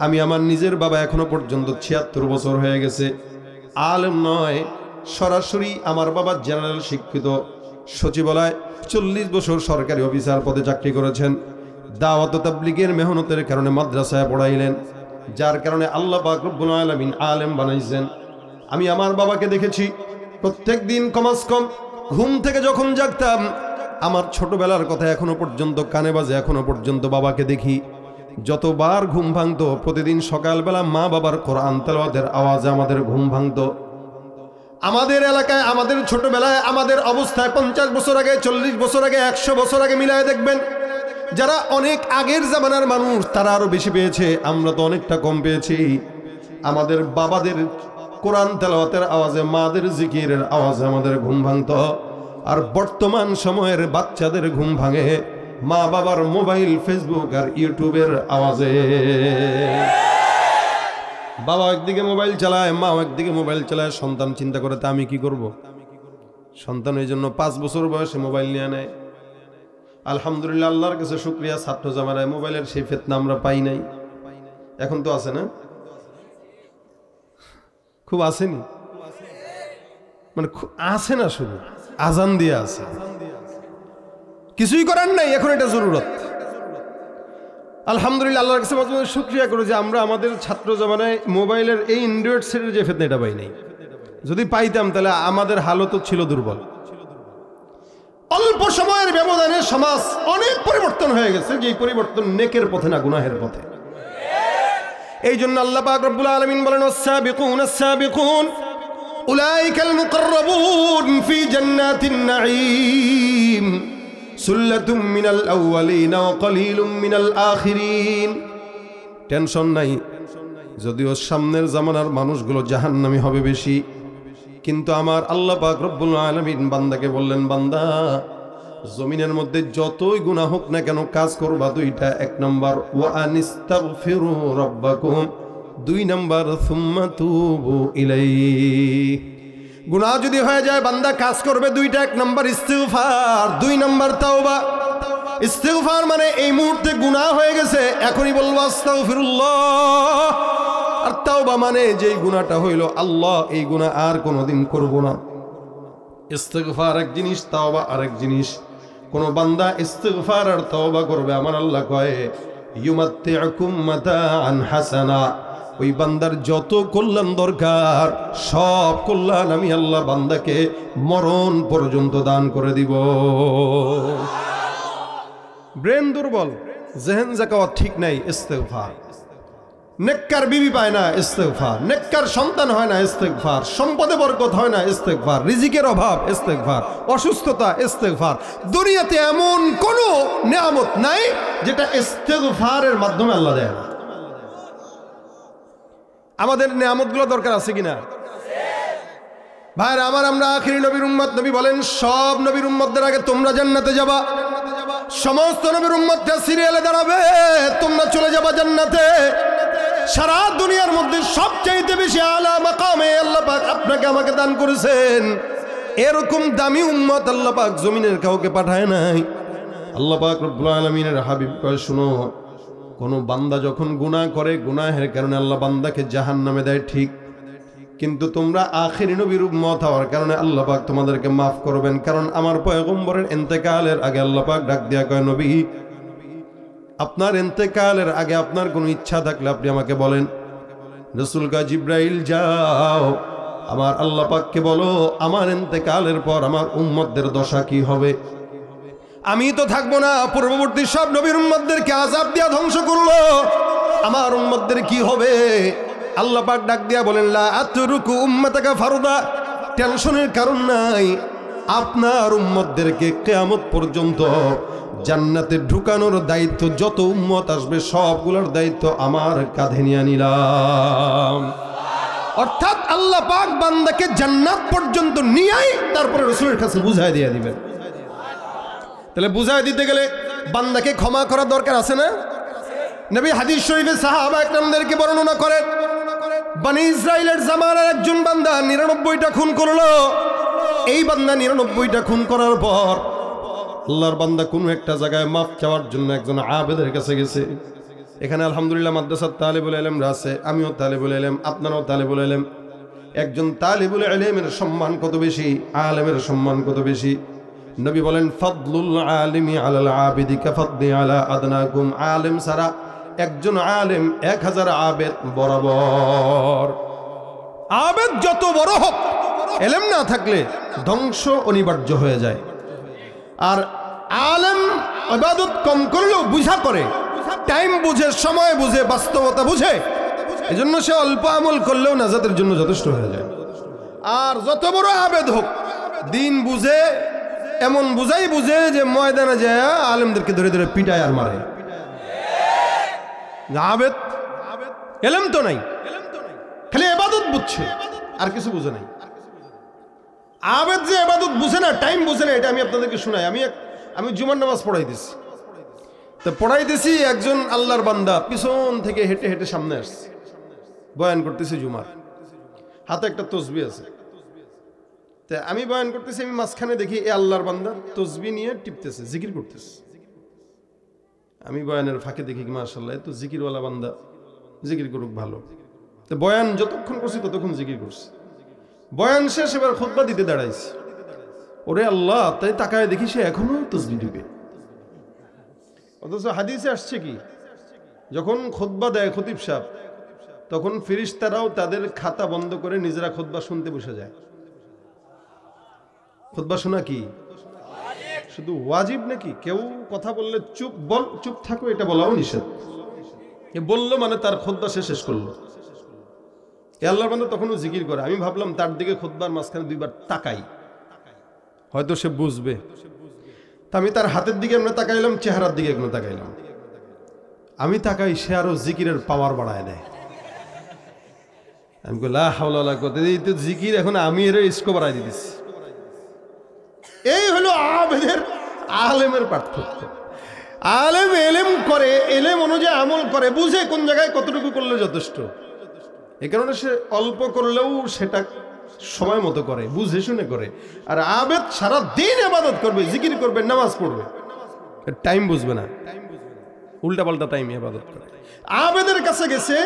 আমি আমার নিজের বাবা এখনো পর্যন্ত 76 বছর হয়ে গেছে, আলেম নয়, সরাসরি আমার বাবা জেনারেল শিক্ষিত, সচিবালয় 40 বছর সরকারি অফিসার পদে চাকরি করেছেন। দাওয়াত ও তাবলীগের মেহনতের কারণে মাদ্রাসায় পড়াইলেন, যার কারণে আল্লাহ পাক রব্বুল আলামিন আলেম বানাইছেন। আমি আমার বাবাকে দেখেছি প্রত্যেক দিন কমাস কম ঘুম থেকে যখন জাগতাম, আমার ছোটবেলার কথা এখনো পর্যন্ত কানে বাজে, এখনো পর্যন্ত বাবাকে দেখি। যতবার ঘুম ভাঙতো, প্রতিদিন সকালবেলা মা বাবার কোরআন তেলাওয়াতের আওয়াজে আমাদের ঘুম ভাঙতো। আমাদের এলাকায়, আমাদের ছোটবেলায়, আমাদের অবস্থায় 50 বছর আগে, 40 বছর আগে, 100 বছর আগে মিলায় দেখবেন, যারা অনেক আগের জামানার মানুষ তারা আরো বেশি পেয়েছে, আমরা তো অনেকটা কম পেয়েছি। আমাদের বাবাদের কোরআন তেলাওয়াতের আওয়াজে, মাদের জিকিরের আওয়াজে আমাদের ঘুম ভাঙতো। আর বর্তমান সময়ের বাচ্চাদের ঘুম ভাঙে মা বাবার মোবাইল, ফেসবুক আর ইউটিউবের আওয়াজে। বাবা একদিকে মোবাইল চালায়, মা একদিকে মোবাইল চালায়, সন্তান চিন্তা করে তা আমি কি করব। সন্তান এই জন্য 5 বছর বয়সে মোবাইল নিয়ে নেয়। আলহামদুলিল্লাহ, আল্লাহর কাছে শুকরিয়া, ছাত্র জামানায় মোবাইলের সেই ফিতনা আমরা পাই নাই। এখন তো আছে না, খুব আসেনি, মানে আছে না, শুধু আজান দিয়ে আছে, কিছুই করার নাই, এখন এটা জরুরত। আলহামদুলিল্লাহ, আল্লাহর কাছে শুকরিয়া করে যে আমরা আমাদের ছাত্র জামানায় মোবাইলের এই অ্যান্ড্রয়েড সেটের যে ফিতনা এটা পাই নাই। যদি পাইতাম তাহলে আমাদের হালত ছিল দুর্বল। অল্প সময়ের ব্যবধানে সমাজ অনেক পরিবর্তন হয়ে গেছে, যে পরিবর্তন নেকের পথে না গুনাহের পথে। এই জন্য আল্লাহ পাক রব্বুল আলামিন বলেন, ওয়াস-সাবিকুন আস-সাবিকুন উলাইকাল মুকাররাবুন ফি জান্নাতিন নাঈম সুল্লাতুম মিনাল আউওয়ালিন ওয়া কলিলুম মিনাল আখিরিন। টেনশন নাই, যদিও সামনের জামানার মানুষগুলো জাহান্নামী হবে বেশি, কিন্তু আমার আল্লাহ পাক রব্বুল আলামিন বান্দাকে বললেন, বান্দা জমিনের মধ্যে যতই গুনাহ হোক না কেন কাজ করবা দুইটা। 1 নাম্বার ওয়া আনিস্তাগফিরু রাব্বাকুম, 2 নাম্বার সুম্মা তুবু ইলাইহি। গুনাহ যদি হয়ে যায় বান্দা কাজ করবে দুইটা, 1 নাম্বার ইস্তিগফার, 2 নাম্বার তাওবা। ইস্তিগফার মানে এই মুহূর্তে গুনাহ হয়ে গেছে, এখনই বলবো আস্তাগফিরুল্লাহ। আর তাওবা মানে যেই গুনাহটা হইল, আল্লাহ এই গুনাহ আর কোনোদিন করব না। ইস্তিগফার এক জিনিস, তাওবা আরেক জিনিস। কোন বান্দা ইস্তিগফার আর তাওবা করবে, আমার আল্লাহ কয় ইউমাত্তিউকুম মাতাআন হাসানা, ওই বান্দার যত কল্যাণ দরকার সব কল্যাণ আমি আল্লাহ বান্দাকে মরণ পর্যন্ত দান করে দিব। ব্রেন দুর্বল, জেহেন জাকাওয়াত ঠিক নাই, ইস্তিগফার। নেককার বিবি পায় না, ইস্তিগফার। নেককার সন্তান হয় না, ইস্তিগফার। সম্পদে বরকত হয় না, ইস্তিগফার। রিজিকের অভাব, ইস্তিগফার। অসুস্থতা, ইস্তিগফার। দুনিয়াতে এমন কোনো নিয়ামত নাই যেটা ইস্তিগফারের মাধ্যমে আল্লাহ দেয় না। আমাদের নিয়ামতগুলো দরকার আছে কিনা ভাইরা আমার? আমরা আখিরি নবীর উম্মত, নবী বলেন সব নবীর উম্মতদের আগে তোমরা জান্নাতে যাবা। সমস্ত নবীর উম্মতটা সিরিয়ালে দাঁড়াবে, তোমরা চলে যাবা জান্নাতে। সারা দুনিয়ার মধ্যে সবচাইতে বেশি আলা মাকামে আল্লাহ পাক আপনাকে আমাকে দান করেছেন। এরকম দামি উম্মত আল্লাহ পাক জমিনের কাউকে পাঠায় নাই। আল্লাহ পাক রব্বুল আলামিনের হাবিব কয়, শুনো, কোন বান্দা যখন গুনাহ করে, গুনাহের কারণে আল্লাহ বান্দাকে জাহান্নামে দেয়, ঠিক, কিন্তু তোমরা আখিরি নবীর উম্মত হওয়ার কারণে আল্লাহ পাক তোমাদেরকে মাফ করবেন। কারণ আমার পয়গম্বরের ইন্তেকালের আগে আল্লাহ পাক ডাক দিয়া কয়, নবী আপনার ইন্তেকালের আগে আপনার কোনো ইচ্ছা থাকলে আপনি আমাকে বলেন। রাসূল কয়, জিব্রাইল যাও আমার আল্লাহ পাককে বলো আমার ইন্তেকালের পর আমার উম্মতদের দশা কি হবে। আমি তো থাকবো না, পূর্ববর্তী সব নবীর উম্মতদেরকে আযাব দিয়া ধ্বংস করলো, আমার উম্মতদের কি হবে। আল্লাহ পাক ডাক দিয়া বলেন, লা আতরুকু উম্মাতাকা ফারদা, টেনশনের কারণ নাই, আপনার উম্মতদেরকে কিয়ামত পর্যন্ত জান্নাতে ঢুকানোর দায়িত্ব, যত উম্মত আসবে সবগুলোর দায়িত্ব আমার কাঁধে নিয়ে নিলাম। অর্থাৎ আল্লাহ পাক বান্দাকে জান্নাত পর্যন্ত নিয়েই তারপরে রাসূলের কাছে বুঝায় দিয়ে দিবেন। তাহলে বুঝায় দিতে গেলে বান্দাকে ক্ষমা করা দরকার আছে না? নবী হাদিস শরীফে সাহাবা একরামদেরকে বর্ণনা করেন, বনি ইসরাইলের জামানার একজন বান্দা 99টা খুন করলো। এই বান্দা 99টা খুন করার পর আল্লাহর বান্দা কোনো একটা জায়গায় মাফ চাওয়ার জন্য একজন আবেদের কাছে গেছে। এখানে আলহামদুলিল্লাহ মাদ্রাসার তালিবুল ইলমরা আছে, আমিও তালিবুল ইলম, আপনারাও তালিবুল ইলম। একজন তালিবুল ইলমের সম্মান কত বেশি, আলেমের সম্মান কত বেশি। নবী বলেন, ফাদলুল আলিমি আলাল আবিদি কাফাদলি আলা আদনাকুম, আলেম সারা একজন আলেম 1000 আবেদ বরাবর। আবেদ যত বড় হোক, ইলম না থাকলে ধ্বংস অনিবার্য হয়ে যায়। আর আলেম ইবাদত কম করলেও বুঝা করে, টাইম বুঝে, সময় বুঝে, বাস্তবতা বুঝে, এজন্য সে অল্প আমল করলেও নাজাতের জন্য যথেষ্ট হয়ে যায়। আর যত বড় আবেদ হোক, দিন বুঝে, এমন বুঝাই বুঝে যে ময়দানে যায় আলেমদেরকে ধরে ধরে পিটায় আর মারে। আবেদ ইলম তো নাই, খালি ইবাদত বুঝছে, আর কিছু বুঝে নাই। আবেদ যে ইবাদত বুঝে না, টাইম বুঝে না, এটা আমি আপনাদেরকে শোনাই। আমি জুমার নামাজ পড়াইতেছি, তো পড়াইতেছি, একজন আল্লাহর বান্দা পিছন থেকে হেঁটে হেঁটে সামনে আসছে, বয়ান করতেছি জুমার, হাতে একটা তসবিহ আছে। তা আমি বয়ান করতেছি, আমি মাঝখানে দেখি এ আল্লাহর বান্দা তসবিহ নিয়ে টিপতেছে, জিকির করতেছে। আমি বয়ানের ফাঁকে দেখি মাশাআল্লাহ তো জিকিরওয়ালা বান্দা, জিকির করুক ভালো। তো বয়ান যতক্ষণ করছি ততক্ষণ জিকির করছি। বয়ান শেষ, এবার খুতবা দিতে দাঁড়াইছি। ওরে আল্লাহ, তাই তাকায় দেখি সে এখনো তসবিহ দিবে। অথচ হাদিসে আসছে কি, যখন খুতবা দেয় খতিব সাহেব, তখন ফেরেশতারাও তাদের খাতা বন্ধ করে নিজেরা খুতবা শুনতে বসে যায়। খুতবা শোনা কি শুধু ওয়াজিব নাকি? কেউ কথা বললে চুপ থাকো এটা বলাও নিষেধ। এ বললো মানে তার খুতবা শেষ করলো। আল্লাহর বান্দা তখনও জিকির করে। আমি ভাবলাম তার দিকে খুতবার মাঝখানে 2বার তাকাই, হয়তো সে বুঝবে। তা আমি তার হাতের দিকে এমনি তাকাইলাম, চেহারার দিকে এমনি তাকাইলাম। আমি তাকাই, সে আরো জিকিরের পাওয়ার বাড়ায় দেয়। আমি বলি লা হাওলা ওয়ালা কুওয়াতা, এই তো জিকির, এখন আমি এর ইস্কো বাড়াই দিতেছি। এই হলো আবেদের আলেমের পার্থক্য। আলেম এলেম করে, এলেম অনুযায়ী আমল করে, বুঝে কোন জায়গায় কতটুকু করলে যথেষ্ট। এই কারণে সে অল্প করলেও সেটা সময় মতো করে, বুঝে শুনে করে। আর আবেদ সারা দিন ইবাদত করবে, জিকির করবে, নামাজ পড়বে, টাইম বুঝবে না, উল্টা পাল্টা টাইম ইবাদত করে। আবেদের কাছে গেছে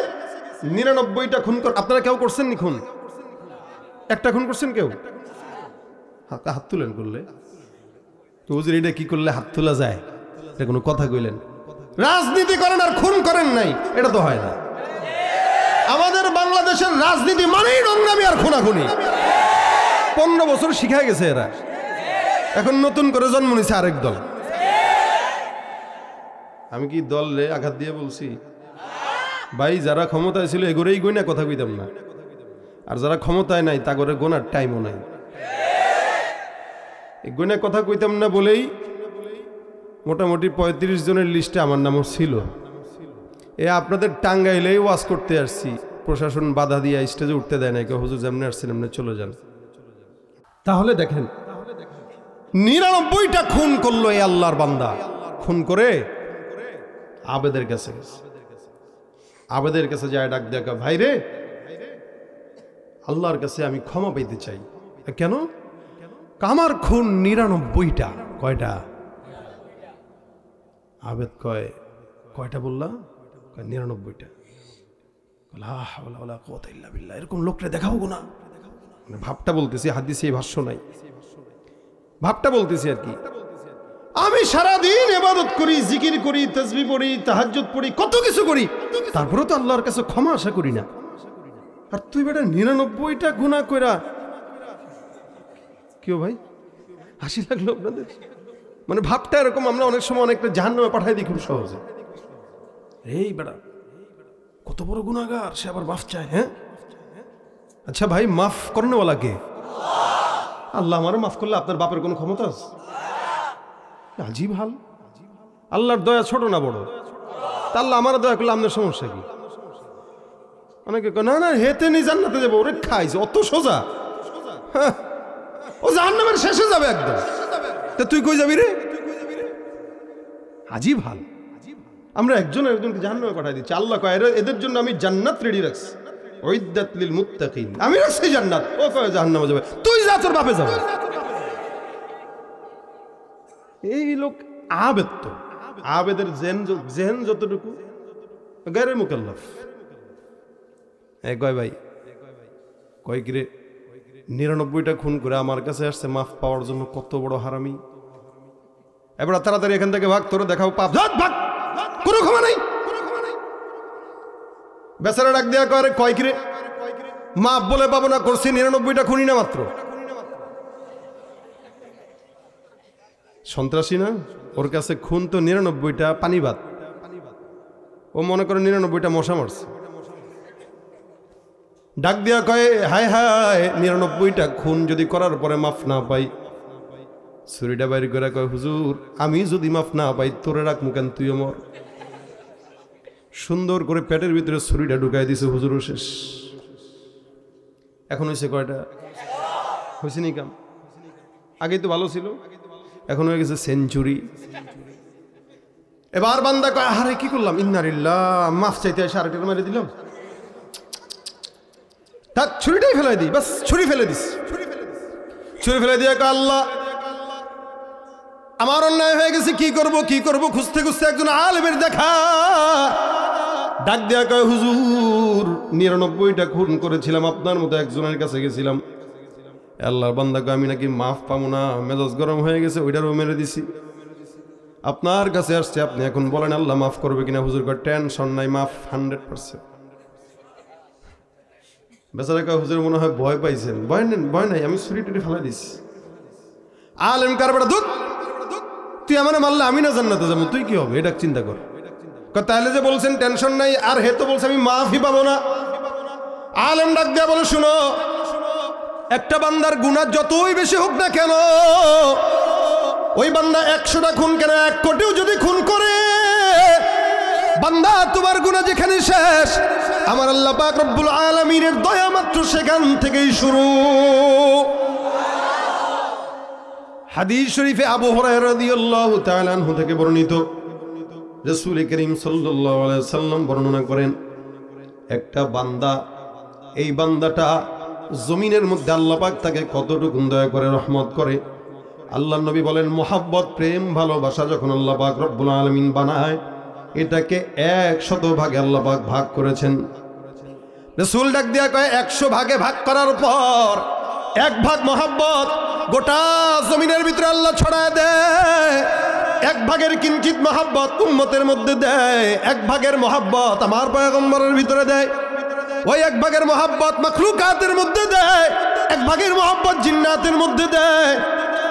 99টা খুন কর। আপনারা কেউ করছেন নি খুন? একটা খুন করছেন কেউ? হাত তুলেন করলে তো হুজুর এটা কি করলে হাত তোলা যায়? এটা কোনো কথা কইলেন? রাজনীতি করেন আর খুন করেন নাই, এটা তো হয় না। আমাদের বাংলাদেশের রাজনীতি মানেই নোংরামি আর খুনাখুনি। 15 বছর শিখায় গেছে এরা, এখন নতুন করে জন্ম নিছে আরেক দল। আমি কি দলে আঘাত দিয়ে বলছি? ভাই যারা ক্ষমতায় ছিল এগোরেই গইনা কথা কইতাম না, আর যারা ক্ষমতায় নাই তা করে গোনার টাইমও নাই। গইনা কথা কইতাম না বলেই মোটামুটি 35 জনের লিস্টে আমার নামও ছিল। আপনাদের টাঙ্গাইলেই ওয়াজ করতে আসছি, প্রশাসন বাধা দিয়ে স্টেজে উঠতে দেয় না, কেউ হুজুর যেমনি আসছেন এমনি চলে যান। তাহলে দেখেন 99টা খুন করলো এই আল্লাহর বান্দা। খুন করে আবেদের কাছে গেছে, আবেদের কাছে যায় ডাক দেখা, ভাই রে আল্লাহর কাছে আমি ক্ষমা পেতে চাই। কেন? আমার খুন 99টা। কয়টা? আবেদ কয়, কয়টা বললা? 99টা। লা হাওলা ওয়ালা কুওয়াতা ইল্লা বিল্লাহ, এরকম লোকরে দেখাবো না। মানে ভাবটা বলতেছি, হাদিসে এই ভাষ্য নাই, ভাবটা বলতেছি আর কি। আমি সারাদিন ইবাদত করি, জিকির করি, তাসবিহ পড়ি, তাহাজ্জুদ পড়ি, কত কিছু করি, তারপরেও তো আল্লাহর কাছে ক্ষমা আশা করি না। আর তুই বেটা 99টা গুনাহ কইরা, কেউ ভাই হাসি লাগলো আপনাদের? মানে ভাবটা এরকম, আমরা অনেক সময় অনেকটা জাহান্নামে পাঠাই দিই খুব সহজে। এই বেটা কত বড় গুনাহগার, সে আবার মাফ চায়। হ্যাঁ আচ্ছা ভাই, মাফ করনেওয়ালা কে? আল্লাহ। আমারও মাফ করলে আপনার বাপের কোনো ক্ষমতা আছে? আজীব হাল। আল্লাহর দয়া ছোট না বড়? তা আল্লাহ আমার দয়া করলে আপনার সমস্যা কি? অনেকে না না হেতে নি জান্নাতে যাবো, ওরে খাইছে, অত সোজা? হ্যাঁ, ও জাহান্নামের শেষে যাবে একদম। তা তুই কই যাবি রে? আজীব হাল। আমরা একজনকে জাহান্নামে পাঠাই দিচ্ছি। আল্লাহ কয় এদের জন্য আমি জান্নাত রেডি রাখছি, উইদ্দাত লিল মুত্তাকিন, আমি রাখছি জান্নাত। ও কয় জাহান্নামে যাবে, তুই যা, তোর বাপে যাবে। এই লোক আবেদ, তো আবেদের জেহেন যতটুকু গায়রে মুকাল্লাফ। কয় ভাই, কয় কিরে 99টা খুন করে আমার কাছে আসছে মাফ পাওয়ার জন্য, কত বড় হারামি। এবার তাড়াতাড়ি এখান থেকে ভাগ, তোর দেখাও পাপ, ভাগ, কোনো ক্ষমা নাই। বেচারা ডাক দেয়া কয় কিরে, মাফ বলে পাবো না, করছি 99টা খুনি না মাত্র। সন্ত্রাসী না, ওর কাছে খুন তো 99টা পানি ভাত। ও মনে করে 99টা মশা মারছে। ডাক দিয়া কয় হায় হায়, 99টা খুন যদি করার পরে মাফ না পাই, ছুরিটা বাইর করে কয় হুজুর আমি যদি মাফ না পাই তোরে রাখ মুকেন, তুইও মর। সুন্দর করে পেটের ভিতরে ছুরিটা ঢুকাই দিছে, হুজুর শেষ। এখন হয়েছে কয়টা? হয়েছে নি কাম? আগেই তো ভালো ছিল, এখন হয়ে গেছে সেঞ্চুরি। এবার বান্দা কয় আরে কি করলাম, ইন্নালিল্লাহ, মাফ চাইতে এসে আরেকটা মেরে দিলাম, তার ছুরিটাই ফেলাই দিই, বাস ছুরি ফেলে দিস। ছুরি ফেলে দিয়ে কয় আল্লাহ আমার অন্যায় হয়ে গেছে, কি করব খুঁজতে খুঁজতে একজন আলেমের দেখা। ডাক দেয়া কয় হুজুর 99টা খুন করেছিলাম, আপনার মতো একজনের কাছে গেছিলাম। আল্লাহর বান্দা কয় আমি নাকি মাফ পাবো না, মেজাজ গরম হয়ে গেছে, ওইটারও মেরে দিছি। আপনার কাছে আসছে, আপনি এখন বলেন আল্লাহ মাফ করবে কিনা? হুজুর কয় টেনশন নাই, মাফ 100%। বেচারা কয় হুজুর মনে হয় ভয় পাইছেন। ভয় নাই, আমি ছুরি টুরি ফেলাই দিছি। আলেম কারবাটা দুধ, তুই আমার মারলে আমি না জান্নাতে যাবো, তুই কি হবে এটা চিন্তা কর। তাহলে যে বলছেন টেনশন নাই, আর হে তো বলছে আমি মাফই পাবো না। আলেম ডাক দেয়া বলে শুনো, একটা বান্দার গুনাহ যতই বেশি হোক না কেন, ওই বান্দা 100টা খুন কেন 1 কোটিও যদি খুন করে, বান্দা তোমার গুনাহ যেখানে শেষ, আমার আল্লাহ পাক রব্বুল আলামিনের দয়া মাত্র সেখান থেকেই শুরু। হাদিস শরীফে আবু হুরায়রা রাদিয়াল্লাহু তাআলা আনহু থেকে বর্ণিত, রাসূল করিম সাল্লাল্লাহু আলাইহি সাল্লাম বর্ণনা করেন, একটা বান্দা, এই বান্দাটা জমিনের মধ্যে আল্লাহ পাক তাকে কতটুকু দয়া করে, রহমত করে। আল্লাহর নবী বলেন মোহাব্বত, প্রেম, ভালোবাসা যখন আল্লাহ পাক রব্বুল আলামিন বানায়, এটাকে 100 ভাগে আল্লাহ পাক ভাগ করেছেন। রাসূল ডাক দিয়া কয় 100 ভাগে ভাগ করার পর 1 ভাগ মোহাব্বত গোটা জমিনের ভিতরে আল্লাহ ছড়ায় দেয়। 1 ভাগের কিঞ্চিত মোহাব্বত উম্মতের মধ্যে দেয়, 1 ভাগের মোহাব্বত আমার পয়গম্বরের ভিতরে দেয়, ওই 1 ভাগের মোহাব্বত মাখলুকাতের মধ্যে দেয়, 1 ভাগের মোহাব্বত জিন্নাতের মধ্যে দেয়।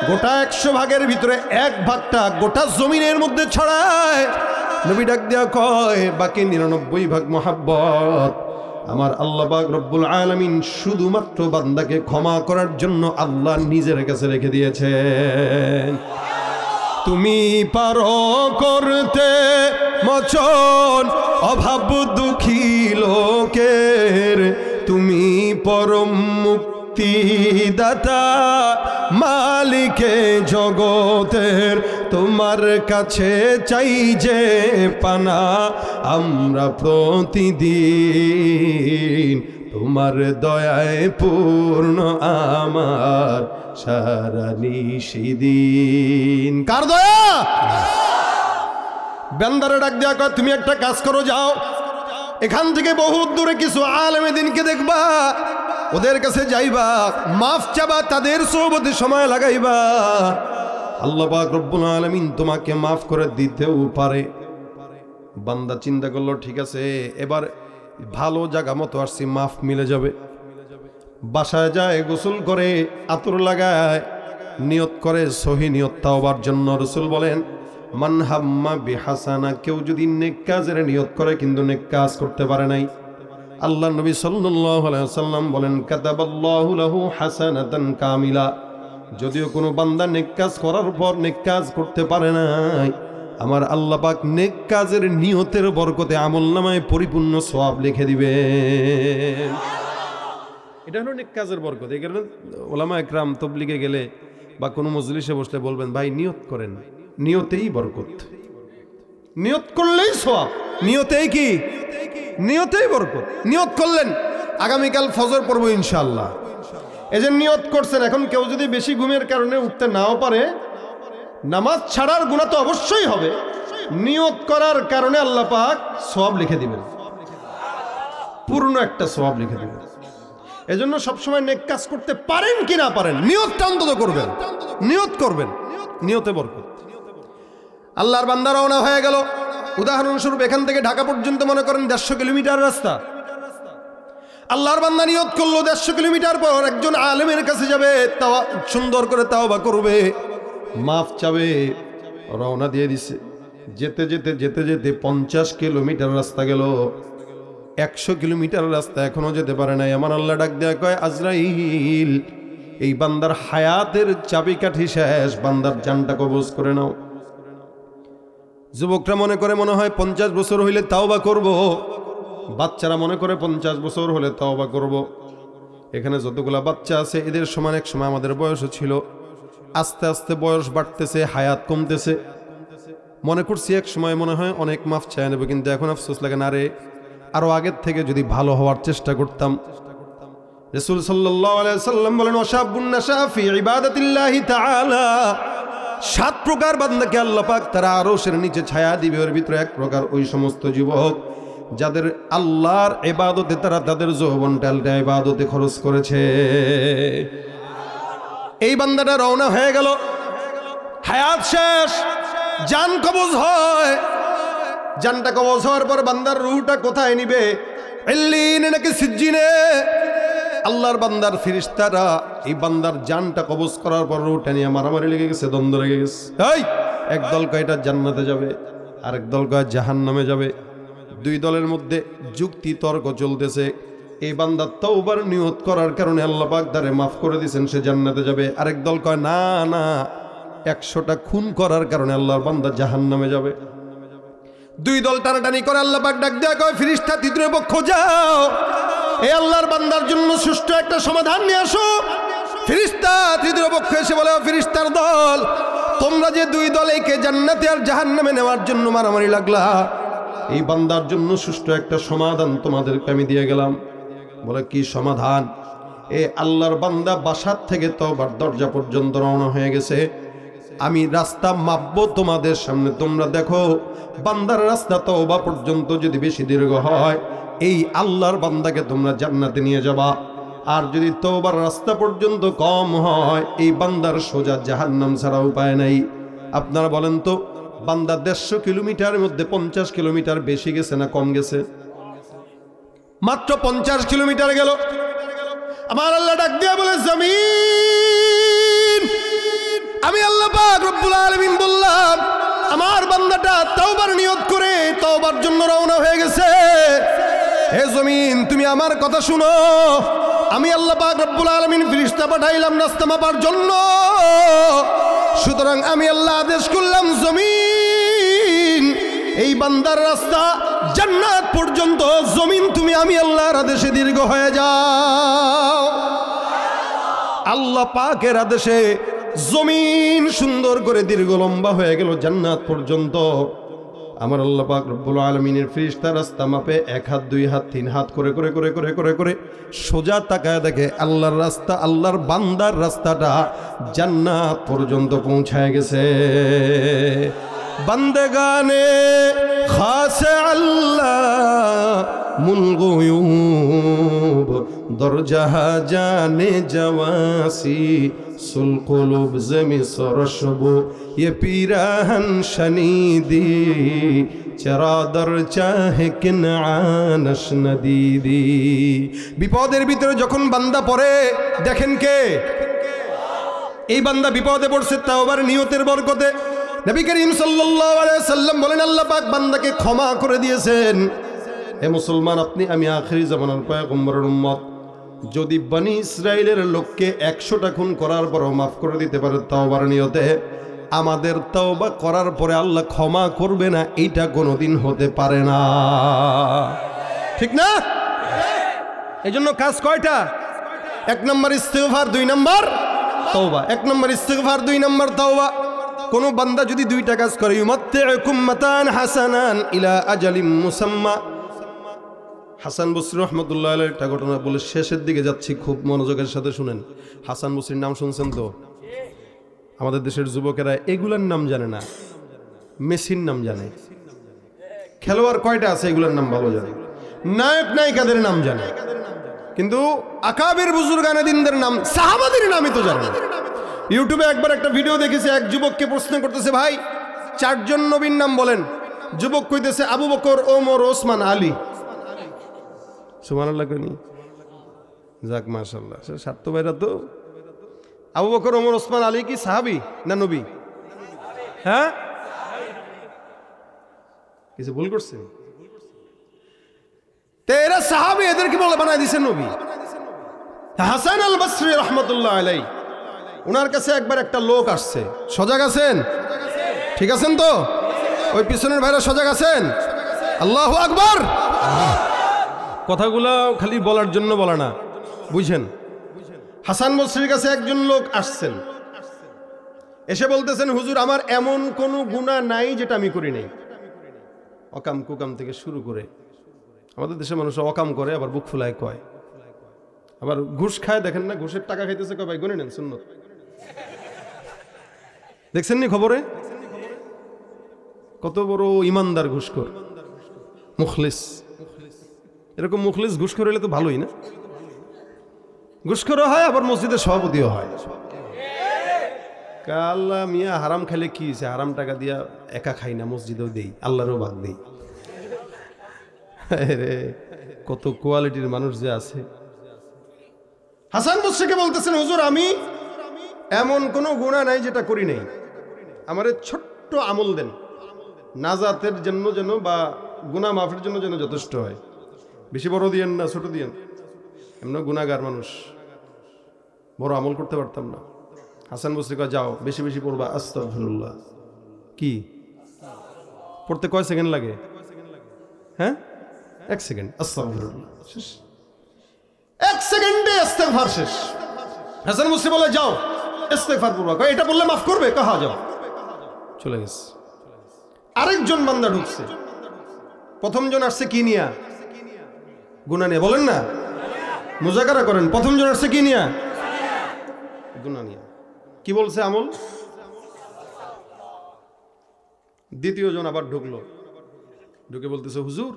গোটা 100 ভাগের ভিতরে 1 ভাগটা গোটা জমিনের মধ্যে ছড়ায়। নবী ডাক দেয়া কয় বাকি 99 ভাগ মোহাব্বত আমার আল্লাহ পাক রব্বুল আলামিন শুধুমাত্র বান্দাকে ক্ষমা করার জন্য আল্লাহ নিজের কাছে রেখে দিয়েছেন। তুমি পারো করতে মোচন অভাব দুঃখী লোকের, তুমি পরম মুক্তিদাতা মালিকে জগতের, তোমার কাছে চাই যে পানা আমরা প্রতিদিন, তোমার দয়ায় পূর্ণ আমার সারা নিশিদিন। কার দয়া? বান্দারে ডাক দেয়া কয় তুমি একটা কাজ করো, যাও এখান থেকে বহু দূরে কিছু আলেমে দিনকে দেখবা, ওদের কাছে যাইবা, মাফ চাবা, তাদের সোহবতে সময় লাগাইবা, আল্লাহ পাক রব্বুল আলামিন তোমাকে মাফ করে দিতেও পারে। বান্দা চিন্তা করলো ঠিক আছে এবার ভালো জায়গা মতো আসছি, মাফ মিলে যাবে। বাসায় যায়, গোসল করে, আতর লাগায়, নিয়ত করে সহি নিয়ত তাওবার জন্য। রাসূল বলেন মান হাম্মা বিহাসানা, কেউ যদি নেক কাজের নিয়ত করে কিন্তু নেক কাজ করতে পারে নাই, আল্লাহ নবী সাল্লাল্লাহু আলাইহি ওয়াসাল্লাম বলেন কাতাবাল্লাহু লাহু হাসানাতান কামিলা, যদিও কোনো বান্দা নেক কাজ করার পর নেক কাজ করতে পারে নাই, আমার আল্লাহ পাক নেক কাজের নিয়তের বরকতে আমলনামায় পরিপূর্ণ সওয়াব লিখে দিবে। এটা হলো নেক কাজের বরকত। এই কারণে ওলামা একরাম তাবলীগে গেলে বা কোনো মজলিসে বসলে বলবেন ভাই নিয়ত করেন, নিয়তেই বরকত, নিয়ত করলেই সওয়াব। নিয়তেই কি? নিয়তেই বরকত। নিয়ত করলেন আগামীকাল ফজর পড়বো ইনশাআল্লাহ, এই যে নিয়ত করছেন, এখন কেউ যদি বেশি ঘুমের কারণে উঠতে নাও পারে, নামাজ ছাড়ার গুনাহ তো অবশ্যই হবে, নিয়ত করার কারণে আল্লাহ পাক সওয়াব লিখে দিবেন, পূর্ণ একটা সওয়াব লিখে দিবেন। এজন্য সবসময় নেক কাজ করতে পারেন কি না পারেন, নিয়তটা অন্তত করবেন, নিয়ত করবেন, নিয়তে বরকত। আল্লাহর বান্দা রওনা হয়ে গেল। উদাহরণস্বরূপ এখান থেকে ঢাকা পর্যন্ত মনে করেন 150 কিলোমিটার রাস্তা। আল্লাহর বান্দা নিয়ত করলো 150 কিলোমিটার পর একজন আলেমের কাছে যাবে, সুন্দর করে তাওবা করবে, মাফ চাবে, রওনা দিয়ে দিছে। যেতে যেতে যেতে যেতে 50 কিলোমিটার রাস্তা গেল, 100 কিলোমিটার রাস্তা এখনো যেতে পারে নাই। আমার আল্লাহ ডাক দেয়া কয় আজরাইল, এই বান্দার হায়াতের চাবিকাঠি শেষ, বান্দার জানটা কবজ করে নাও। যুবকরা মনে করে মনে হয় 50 বছর হইলে তাওবা করব, বাচ্চারা মনে করে 50 বছর হলে তাওবা করব। এখানে যতগুলা বাচ্চা আছে এদের সমান এক সময় আমাদের বয়সও ছিল, আস্তে আস্তে বয়স বাড়তেছে, হায়াত কমতেছে। মনে করছি এক সময় মনে হয় অনেক মাফ চায় নেব, কিন্তু এখন আফসোস লাগে না রে, আরো আগের থেকে যদি ভালো হওয়ার চেষ্টা করতাম। রাসূল সাল্লাল্লাহু আলাইহি ওয়াসাল্লাম বলেন ওয়াশাবুন নাশা ফি ইবাদাতিল্লাহি তাআলা, 7 প্রকার বান্দাকে আল্লাহ পাক তার আরশের নিচে ছায়া দিবে। ওর ভিতরে এক প্রকার ওই সমস্ত যুবক যাদের আল্লাহর ইবাদতে তারা তাদের যৌবনটা ইবাদতে খরচ করেছে। এই বান্দাটা রওনা হয়ে গেল, হায়াত শেষ, জান কবজ হয়। জানটা কবজ হওয়ার পর বান্দার রূহটা কোথায় নিবে? ইল্লিনে নাকি সিজ্জিনে? আল্লাহর বান্দার ফেরেশতারা এই বান্দার জানটা কবজ করার পর রূহটা নিয়ে মারামারি লেগে গেছে, দ্বন্দ্ব লেগে গেছে। এই একদল কয় এটা জান্নাতে যাবে, আরেক দল কয় জাহান্নামে যাবে। দুই দলের মধ্যে যুক্তি তর্ক চলতেছে। এই বান্দা তওবার নিয়ত করার কারণে আল্লাহ পাক তারে মাফ করে দিয়েছেন, সে জান্নাতে যাবে। আরেক দল কয় না না, 100টা খুন করার কারণে আল্লাহর বান্দা জাহান্নামে যাবে। দুই দল টানাটানি করে আল্লাহ পাক ডাক দেয়া কয় ফেরেশতা তৃতীয় পক্ষ যাও, এই আল্লাহর বান্দার জন্য সুষ্ঠু একটা সমাধান নিয়ে আসো। ফেরেশতা তৃতীয় পক্ষ এসে বলে ফেরেশতার দল, তোমরা যে দুই দল একে জান্নাতে আর জাহান্নামে নেওয়ার জন্য মারামারি লাগলা, এই বান্দার জন্য সুষ্ঠু একটা সমাধান তোমাদেরকে আমি দিয়ে গেলাম। বলে কি সমাধান? এ আল্লাহর বান্দা বাসার থেকে তওবার দরজা পর্যন্ত রওনা হয়ে গেছে, আমি রাস্তা মাপবো তোমাদের সামনে, তোমরা দেখো বান্দার রাস্তা তওবা পর্যন্ত যদি বেশি দীর্ঘ হয় এই আল্লাহর বান্দাকে তোমরা জান্নাতে নিয়ে যাবা, আর যদি তওবার রাস্তা পর্যন্ত কম হয় এই বান্দার সোজা জাহান্নাম ছাড়া উপায় নাই। আপনারা বলেন তো বান্দা 150 কিলোমিটারের মধ্যে 50 কিলোমিটার বেশি গেছে না কম গেছে? মাত্র 50 কিলোমিটার গেল। আমার আল্লাহ ডাক দিয়া বলে জমিন, আমি আল্লাহ পাক রব্বুল আলামিন বললাম আমার বান্দাটা তওবার নিয়ত করে তওবার জন্য রওনা হয়ে গেছে। হে জমিন তুমি আমার কথা শুনো, আমি আল্লাহ পাক রব্বুল আলামিন ফেরেশতা পাঠাইলাম রাস্তা মাপার জন্য। সুতরাং আমি আল্লাহ আদেশ করলাম জমিন এই বান্দার রাস্তা জান্নাত পর্যন্ত, জমিন তুমি আমি আল্লাহর আদেশে দীর্ঘ হয়ে যাও। আল্লাহ পাকের আদেশে জমিন সুন্দর করে দীর্ঘ লম্বা হয়ে গেল জান্নাত পর্যন্ত। আমার আল্লাহ পাক রব্বুল আলামিনের ফেরেশতা রাস্তা মাপে 1 হাত 2 হাত 3 হাত করে করে করে করে করে করে সোজা তাকায় দেখে আল্লাহর রাস্তা, আল্লাহর বান্দার রাস্তাটা জান্নাত পর্যন্ত পৌঁছায় গেছে। বান্দেগানে খাসে আল্লাহ মুলগুয়ুব দরজাহা জানে জওয়াসি সুল কুলুব জমি সরশব ये पीराहन शनीदी चरा दर चाहे किनानश नदीदी। বিপদের ভিতরে যখন বান্দা পড়ে দেখেন কে এই বান্দা বিপদে পড়ছে তাওবার নিয়তের বরকতে নবী করিম সাল্লাল্লাহু আলাইহি সাল্লাম বলেন আল্লাহ পাক বান্দাকে ক্ষমা করে দিয়েছেন। হে মুসলমান, আপনি আমি আখিরি জামানার পয়গম্বরের উম্মত, যদি বনি ইসরাইলের লোককে 100টা খুন করার পরও মাফ করে দিতে পারে তাওবার নিয়তে, আমাদের তওবা করার পরে আল্লাহ ক্ষমা করবে না এইটা কোনোদিন হতে পারে না, ঠিক না? এজন্য কাজ কয়টা? 1 নম্বর ইস্তিগফার, 2 নম্বর তওবা। 1 নম্বর ইস্তিগফার, 2 নম্বর তওবা। কোন বান্দা যদি 2টা কাজ করে, ইউমাত্তিউকুম মাতান হাসানান ইলা আজালিম মুসাম্মা। হাসান বসরি রহমতুল্লাহ আলাইহি একটা ঘটনা বলে শেষের দিকে যাচ্ছি, খুব মনোযোগের সাথে শুনেন। হাসান বসরির নাম শুনছেন তো? আমাদের দেশের যুবকেরা এগুলার নাম জানে না, মেসির নাম জানে। খেলোয়াড় কয়টা আছে এগুলার নাম ভালো জানে, নায়ক নায়িকাদের নাম জানে, কিন্তু আকাবির বুজুর্গানেদিনদের নাম, সাহাবাদের নামই তো জানে না। ইউটিউবে একবার একটা ভিডিও দেখেছি, এক যুবককে প্রশ্ন করতেছে, ভাই 4 জন নবীর নাম বলেন। যুবক কইতেছে আবু বকর, ওমর, ওসমান, আলী। সুবহানাল্লাহ কইনি? যাক মাশাআল্লাহ, স্বার্থ ভাইরা তো। আবু বকর, ওমর, ওসমান, আলী কি সাহাবী না নবী? হ্যাঁ, কিছু ভুল করছে? তেরা সাহাবী, এদেরকে বলে বানায় দিছে নবী। হাসান আল বসরি রহমতুল্লাহ আলাইহি, ওনার কাছে একবার একটা লোক আসছে। সজাগ আছেন? ঠিক আছেন তো? ওই পিছনের ভাইরা সজাগ আছেন? আল্লাহু আকবার। কথাগুলো খালি বলার জন্য বলা না, বুঝছেন? হাসান বসরির কাছে একজন লোক আসছেন, এসে বলতেছেন, হুজুর আমার এমন কোনো গুনাহ নাই যেটা আমি করি নাই। অকাম কুকাম থেকে শুরু করে, আমাদের দেশের মানুষ অকাম করে আবার বুক ফুলায় কয়, আবার ঘুষ খায়। দেখেন না, ঘুষের টাকা খাইতেছে, কয় ভাই গুনে নেন সুন্নত। দেখছেন নি খবরে? কত বড় ইমানদার ঘুষখোর, মুখলিস। এরকম মুখলিস ঘুষখোর হলে তো ভালোই না? ঘুষখোরও হয়, আবার মসজিদের সভাপতিও হয়। আল্লাহ মিয়া, হারাম খাইলে কি হয়েছে? হারাম টাকা দিয়া একা খাই না, মসজিদেও দেই, আল্লাহরও ভাগ দেই। রে কত কোয়ালিটির মানুষ যে আছে। হাসান বসরিকে বলতেছেন, হুজুর আমি এমন কোনো গুনাহ নাই যেটা করি নাই, আমারে ছোট্ট আমল দেন, নাজাতের জন্য যেন বা গুনাহ মাফের জন্য যেন যথেষ্ট হয়। বেশি বড় দিয়েন না, ছোট দিয়েন। এমন গুনাহগার মানুষ, বড় আমল করতে পারতাম না। হাসান বসরি কয়, যাও বেশি বেশি পড়বা আস্তাগফিরুল্লাহ। কি পড়তে কয় সেকেন্ড লাগে? হ্যাঁ, 1 সেকেন্ড। আস্তাগফিরুল্লাহ শেষ, 1 সেকেন্ডে ইস্তেগফার শেষ। হাসান বসরি বলে, যাও ইস্তেগফার পড়বা। কয় এটা বললে মাফ করবে? কয় হ্যাঁ, যাও। চলে গেছে। আরেকজন বান্দা ঢুকছে। প্রথম জন আসছে কি নিয়া? গুনাহ নিয়ে। বলেন না, মুজাকারা করেন। প্রথম জন আসছে কি নিয়া? গুনাহ নিয়া। কি বলছে? আমল। দ্বিতীয় জন আবার ঢুকলো, ঢুকে বলতেছে, হুজুর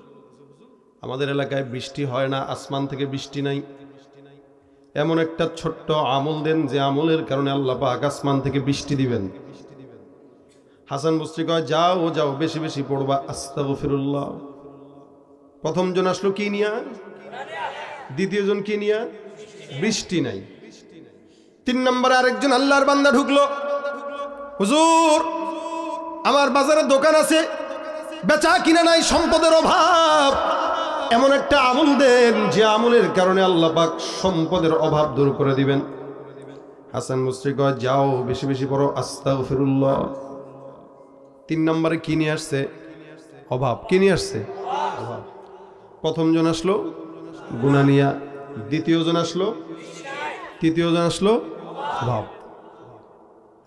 আমাদের এলাকায় বৃষ্টি হয় না, আসমান থেকে বৃষ্টি নাই, এমন একটা ছোট্ট আমল দেন যে আমলের কারণে আল্লাহ পাক আসমান থেকে বৃষ্টি দিবেন। হাসান বসরি কয়, যাও ও যাও, বেশি বেশি পড়বা আস্তাগফিরুল্লাহ। প্রথম জন আসলো কি নিয়া? দ্বিতীয় জন কি নিয়া? বৃষ্টি নাই। 3 নম্বরে আরেকজন আল্লাহর বান্দা ঢুকলো, হুজুর আমার বাজারে দোকান আছে, বেচা কিনা নাই, সম্পদের অভাব, এমন একটা আমল দেন যে আমলের কারণে আল্লাহ পাক সম্পদের অভাব দূর করে দিবেন। হাসান বসরি কয়, যাও বেশি বেশি পড়ো আস্তাগফিরুল্লাহ। 3 নম্বরে কি নিয়ে আসছে? অভাব। কি নিয়ে আসছে? অভাব। প্রথম জন আসলো গুনাহ নিয়া, দ্বিতীয় জন আসলো, তৃতীয় জন আসলো অভাব।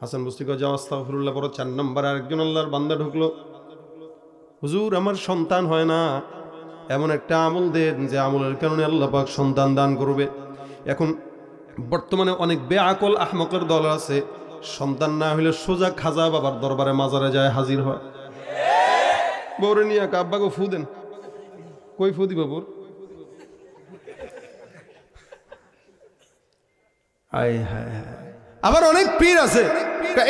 হাসান বসরি কয়, যাও আস্তাগফিরুল্লাহ পড়ো। 4 নম্বরে আরেকজন আল্লাহর বান্দা ঢুকলো, হুজুর আমার সন্তান হয় না, এমন একটা আমল দেন যে আমলের কারণে আল্লাহ পাক সন্তান দান করবে। এখন বর্তমানে অনেক বেআকল আহমকের দল আছে, সন্তান না হইলে সোজা খাজা বাবার দরবারে মাজারে যায় হাজির হয়। বউরে নিয়ে আব্বাকে ফু দেন। কই ফু দিব? বোর আয় হায় হায়। আবার অনেক পীর আছে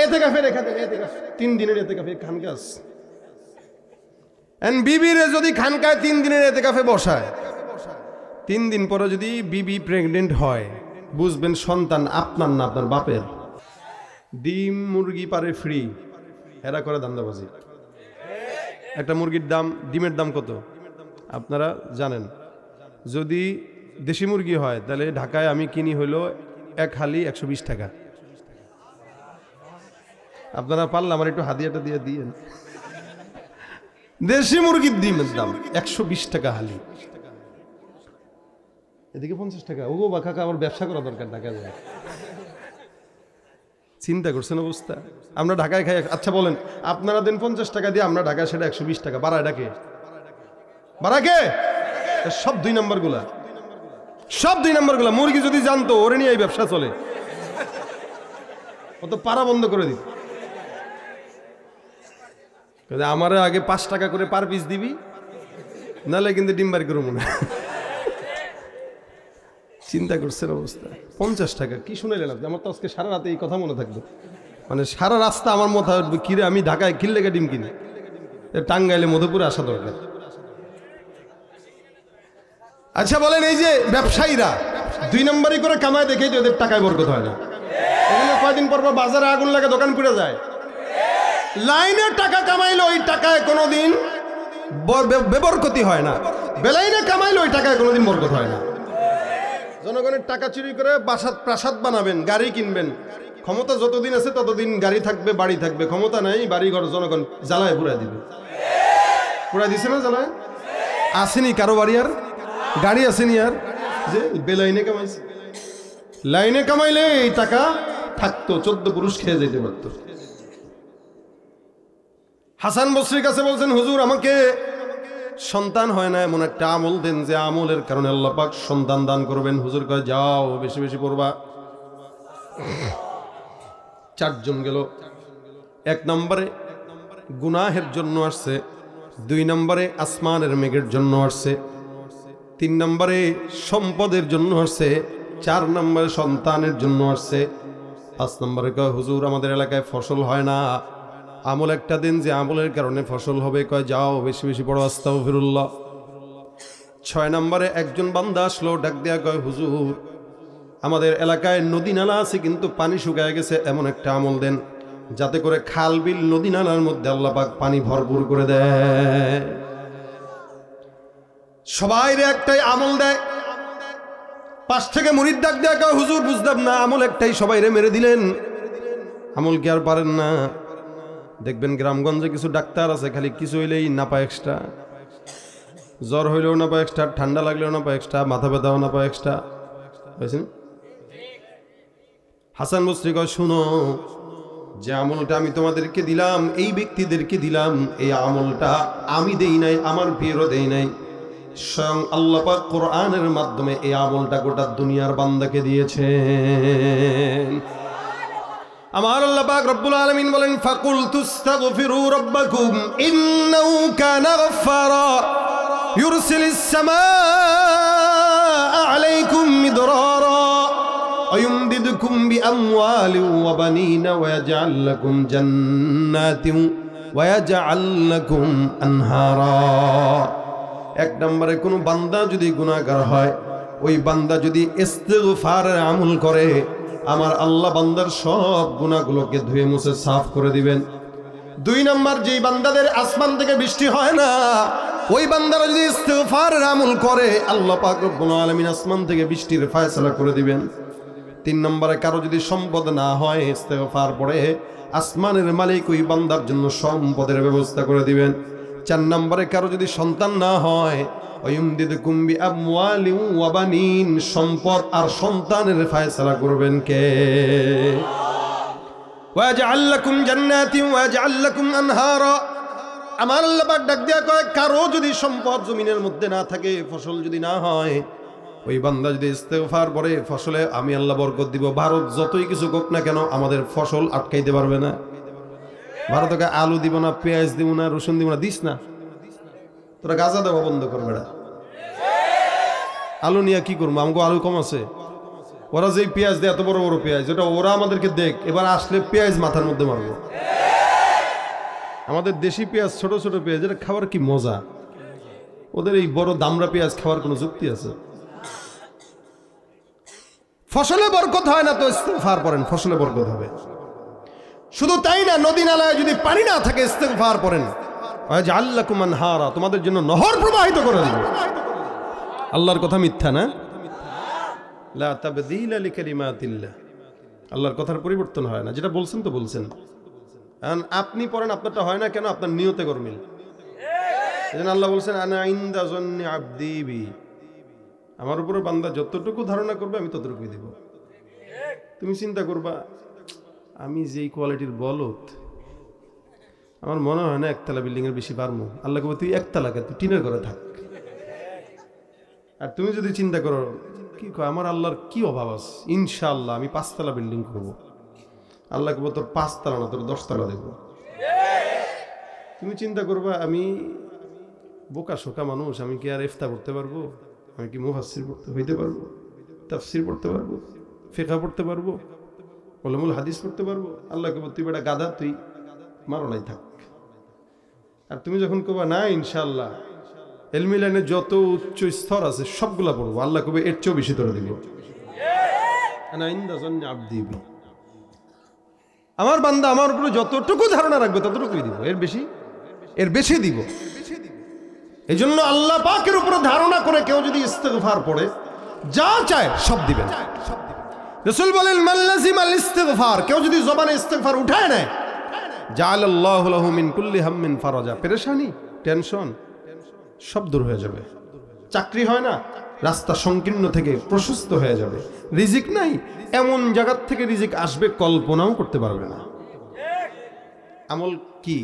এতেকাফে রেখা দেন, এতেকাফে 3 দিনের এতেকাফে খানকাস এন্ড বিবিরে যদি খানকায় 3 দিনের এতেকাফে বসায়, 3 দিন পরে যদি বিবি প্রেগনেন্ট হয়, বুঝবেন সন্তান আপনার না আপনার বাপের। ডিম মুরগি পারে ফ্রি, এরা করে ধান্দাবাজি। একটা মুরগির দাম, ডিমের দাম কত আপনারা জানেন? যদি দেশি মুরগি হয় তাহলে ঢাকায় আমি কিনি হলো 1 হালি 120 টাকা। আপনারা পারলে আমার একটু হাদিয়াটা দিয়ে দিয়েন। দেশি মুরগির ডিমের দাম 120 টাকা হালি, এদিকে 50 টাকা। ও বা কাকা, আমার ব্যবসা করা দরকার ঢাকা যায়। চিন্তা করছেন অবস্থা? আমরা ঢাকায় খাই। আচ্ছা বলেন, আপনারা দেন 50 টাকা দিয়ে, আমরা ঢাকায় সেটা 120 টাকা। বাড়ায় ডাকে বাড়াকে সব 2 নম্বর গুলা, সব 2 নম্বর গুলা। মুরগি যদি জানতো ওরে নিয়ে এই ব্যবসা চলে, ও তো পাড়া বন্ধ করে দিত। আমার আগে 5 টাকা করে পার পিস দিবি, নাহলে কিন্তু ডিম বাড়ি করবো না। চিন্তা করছেন অবস্থা? 50 টাকা কি শুনাইলেন আপনি? আমার তো আজকে সারা রাতে এই কথা মনে থাকবে, মানে সারা রাস্তা আমার মাথায় উঠবে, কিরে আমি ঢাকায় কিল্লেগা ডিম কিনি, টাঙ্গাইলে মধুপুরে আসা দরকার। আচ্ছা বলেন, এই যে ব্যবসায়ীরা 2 নম্বরই করে কামায়, দেখেই তো ওদের টাকায় বরকত হয় না। এগুলো কয়দিন পর বাজারে আগুন লাগে, দোকান পুড়ে যায়। লাইনে টাকা কামাইলে ওই টাকায় কোনোদিন বেবরকতি হয় না, বেলাইনে কামাইলে ওই টাকায় কোনোদিন বরকত হয় না। জনগণের টাকা চুরি করে প্রাসাদ বানাবেন, গাড়ি কিনবেন, ক্ষমতা যতদিন আছে ততদিন গাড়ি থাকবে, বাড়ি থাকবে। ক্ষমতা নাই, বাড়ি ঘর জনগণ জ্বালায় পুরা দিবে। পুরা দিছে না জ্বালায়? আসেনি কারো বাড়ি আর গাড়ি আসেনি আর, যে বেলাইনে কামাইছে। লাইনে কামাইলে এই টাকা থাকতো, 14 পুরুষ খেয়ে যেতে পারতো। হাসান বসরির কাছে বলছেন, হুজুর আমাকে সন্তান হয় না, এমন একটা আমল দেন যে আমলের কারণে আল্লাহ পাক সন্তান দান করবেন। হুজুর কয়, যাও বেশি বেশি পড়বা। 4 জন গেল। 1 নম্বরে গুনাহের জন্য আসছে, 2 নম্বরে আসমানের মেঘের জন্য আসছে, 3 নম্বরে সম্পদের জন্য আসছে, 4 নম্বরে সন্তানের জন্য আসছে। 5 নম্বরে কয়, হুজুর আমাদের এলাকায় ফসল হয় না, আমল একটা দিন যে আমলের কারণে ফসল হবে। কয়, যাও বেশি বেশি পড়ো, আস্তাগফিরুল্লাহ। 6 নম্বরে একজন বান্দা আসলো, ডাক দেয়া কয়, হুজুর আমাদের এলাকায় নদী নালা আছে কিন্তু পানি শুকায় গেছে, এমন একটা আমল দেন যাতে করে খাল বিল নদী নালার মধ্যে আল্লাহ পাক পানি ভরপুর করে দেয়। সবাই একটাই আমল দেয়। 5 থেকে মুরিদ ডাক দেয়া কয়, হুজুর বুঝলাম না, আমল একটাই, সবাই মেরে দিলেন, আমল কি আর পারেন না? দেখবেন গ্রামগঞ্জে কিছু ডাক্তার আছে, খালি কিছু হইলেই না পায় এক্সট্রা, জ্বর হইলেও না পায় এক্সট্রা, ঠান্ডা লাগলেও না পায় এক্সট্রা, মাথা ব্যথাও না পায় এক্সট্রা। বুঝছেন? হাসান বসরি কয়, শুনো, যে আমলটা আমি তোমাদেরকে দিলাম, এই ব্যক্তিদেরকে দিলাম, এই আমলটা আমি দেই নাই, আমার পীরও দেই নাই, স্বয়ং আল্লাহ পাক কোরআনের মাধ্যমে এই আমলটা গোটা দুনিয়ার বান্দাকে দিয়েছেন। আমার আল্লাহ পাক রব্বুল আলামিন বলেন, ফাকুল তুস্তাগফিরু রাব্বাকুম ইন্নাহু কানা গাফফারা ইউরসিলিস সামাআ আলাইকুম মিদরারা ওয়া ইউমদিদকুম বিআমওয়ালিন ওয়া বানিনা ওয়া ইয়াজআল লাকুম জান্নাতিন ওয়া ইয়াজআল লাকুম আনহারা। 1 নম্বরে কোনো বান্দা যদি গুনাহগার হয়, ওই বান্দা যদি ইস্তিগফারের আমল করে, আমার আল্লাহ বান্দার সব গুনাহগুলোকে ধুয়ে মুছে সাফ করে দিবেন। 2 নম্বর, যেই বান্দাদের আসমান থেকে বৃষ্টি হয় না, ওই বান্দারা যদি ইস্তিগফারের আমল করে, আল্লাহ পাক রব্বুল আলামিন আসমান থেকে বৃষ্টির ফয়সালা করে দিবেন। 3 নম্বরে, কারো যদি সম্পদ না হয়, ইস্তিগফার পড়ে আসমানের মালিক ওই বান্দার জন্য সম্পদের ব্যবস্থা করে দিবেন। 4 নম্বরে, কারো যদি সন্তান না হয়, ওয়ায়ুমদিদকুম বিআমওয়ালিন ওয়া বানিন, সম্পদ আর সন্তানের ফয়সালা করবেন কে? ওয়া ইয়াজআল লাকুম জান্নাতিন ওয়া ইয়াজআল লাকুম আনহারা। আমার আল্লাহ পাক ডাক দিয়া কয়, কারো যদি সম্পদ জমিনের মধ্যে না থাকে, ফসল যদি না হয়, ওই বান্দা যদি ইস্তিগফার পড়ে, ফসলে আমি আল্লাহ বরকত দিব। ভারত যতই কিছু হোক না কেন, আমাদের ফসল আটকাইতে পারবে না। ভারতকে আলু দিব না, পেঁয়াজ দিব না, রসুন দিব না, দিস না, তোরা গাঁজা দেওয়া বন্ধ করবে না। আলু নিয়ে কি করবো? আমাকে আলু কম আছে, ওরা যেই পেঁয়াজ দেয় এত বড় বড় পেঁয়াজ, যেটা ওরা আমাদেরকে দেখ, এবার আসলে পেঁয়াজ মাথার মধ্যে মারবো। আমাদের দেশি পেঁয়াজ ছোট ছোট পেঁয়াজ, এটা খাবার কি মজা। ওদের এই বড় দামড়া পেঁয়াজ খাওয়ার কোনো যুক্তি আছে? ফসলে বরকত হয় না তো ইস্তেগফার পড়েন, ফসলে বরকত হবে। শুধু তাই না, নদী নালায় যদি পানি না থাকে ইস্তেগফার পড়েন, ওয়াজআল্লাকুম আনহারা, তোমাদের জন্য নহর প্রবাহিত করে দেব। আল্লাহর কথা মিথ্যা না? লা তাবদীলা লিকালিমাতিল্লাহ, আল্লাহর কথার পরিবর্তন হয় না। যেটা বলছেন তো বলছেন। আপনি পড়েন, আপনারটা হয় না কেন? আপনার নিয়তে গরমিল। এজন্য আল্লাহ বলছেন আনা ইনদা যন্নি আবদি বি, আমার উপরে বান্দা যতটুকু ধারণা করবে আমি ততটুকুই দেব। তুমি চিন্তা করবা আমি যেই কোয়ালিটির বলদ, আমার মনে হয় না একতলা বিল্ডিং এর বেশি পারবো। আল্লাহ কবে তুই একতলাকে, তুই টিনের ঘরে থাক। আর তুমি যদি চিন্তা করো কি আমার আল্লাহর কি অভাব আছে, ইনশাআল্লাহ আমি 5 তলা বিল্ডিং করবো। আল্লাহ কবে তোর 5 তলা না, তোর 10 তলা দেবো। তুমি চিন্তা করবা আমি বোকা শোকা মানুষ, আমি কি আর ইফতা পড়তে পারবো? আমি কি মুফাসসির হইতে পারবো? তাফসির পড়তে পারবো? ফিকহ পড়তে পারবো? উলুমুল হাদিস পড়তে পারবো? আল্লাহ কবে তুই বেটা গাধা, তুই মারো নাই থাক। আর তুমি যখন কবা না ইনশাআল্লাহ ইলমি লাইনে যত উচ্চ স্তর আছে সবগুলা পড়বো, আল্লাহ কবে এর চেয়েও বেশি তোরা দিব। আনা ইনদা যন্নি আবদি বি, আমার বান্দা আমার উপরে যতটুকু ধারণা রাখবে ততটুকুই দিব, এর বেশি দিব। এই জন্য আল্লাহ পাকের উপরে ধারণা করে কেউ যদি ইস্তেগফার পড়ে, যা চায় সব দিবেন। রাসূল বলেন মান লাযিমাল ইস্তিগফার, কেউ যদি জবানে ইস্তিগফার উঠায় নেয়, জাআলাল্লাহু লাহু মিন কুল্লি হাম্মিন ফারাজা, পেরেশানি টেনশন সব দূর হয়ে যাবে। চাকরি হয় না, রাস্তা সংকীর্ণ থেকে প্রশস্ত হয়ে যাবে। রিজিক নাই, এমন জায়গা থেকে রিজিক আসবে কল্পনাও করতে পারবে না। আমল কি?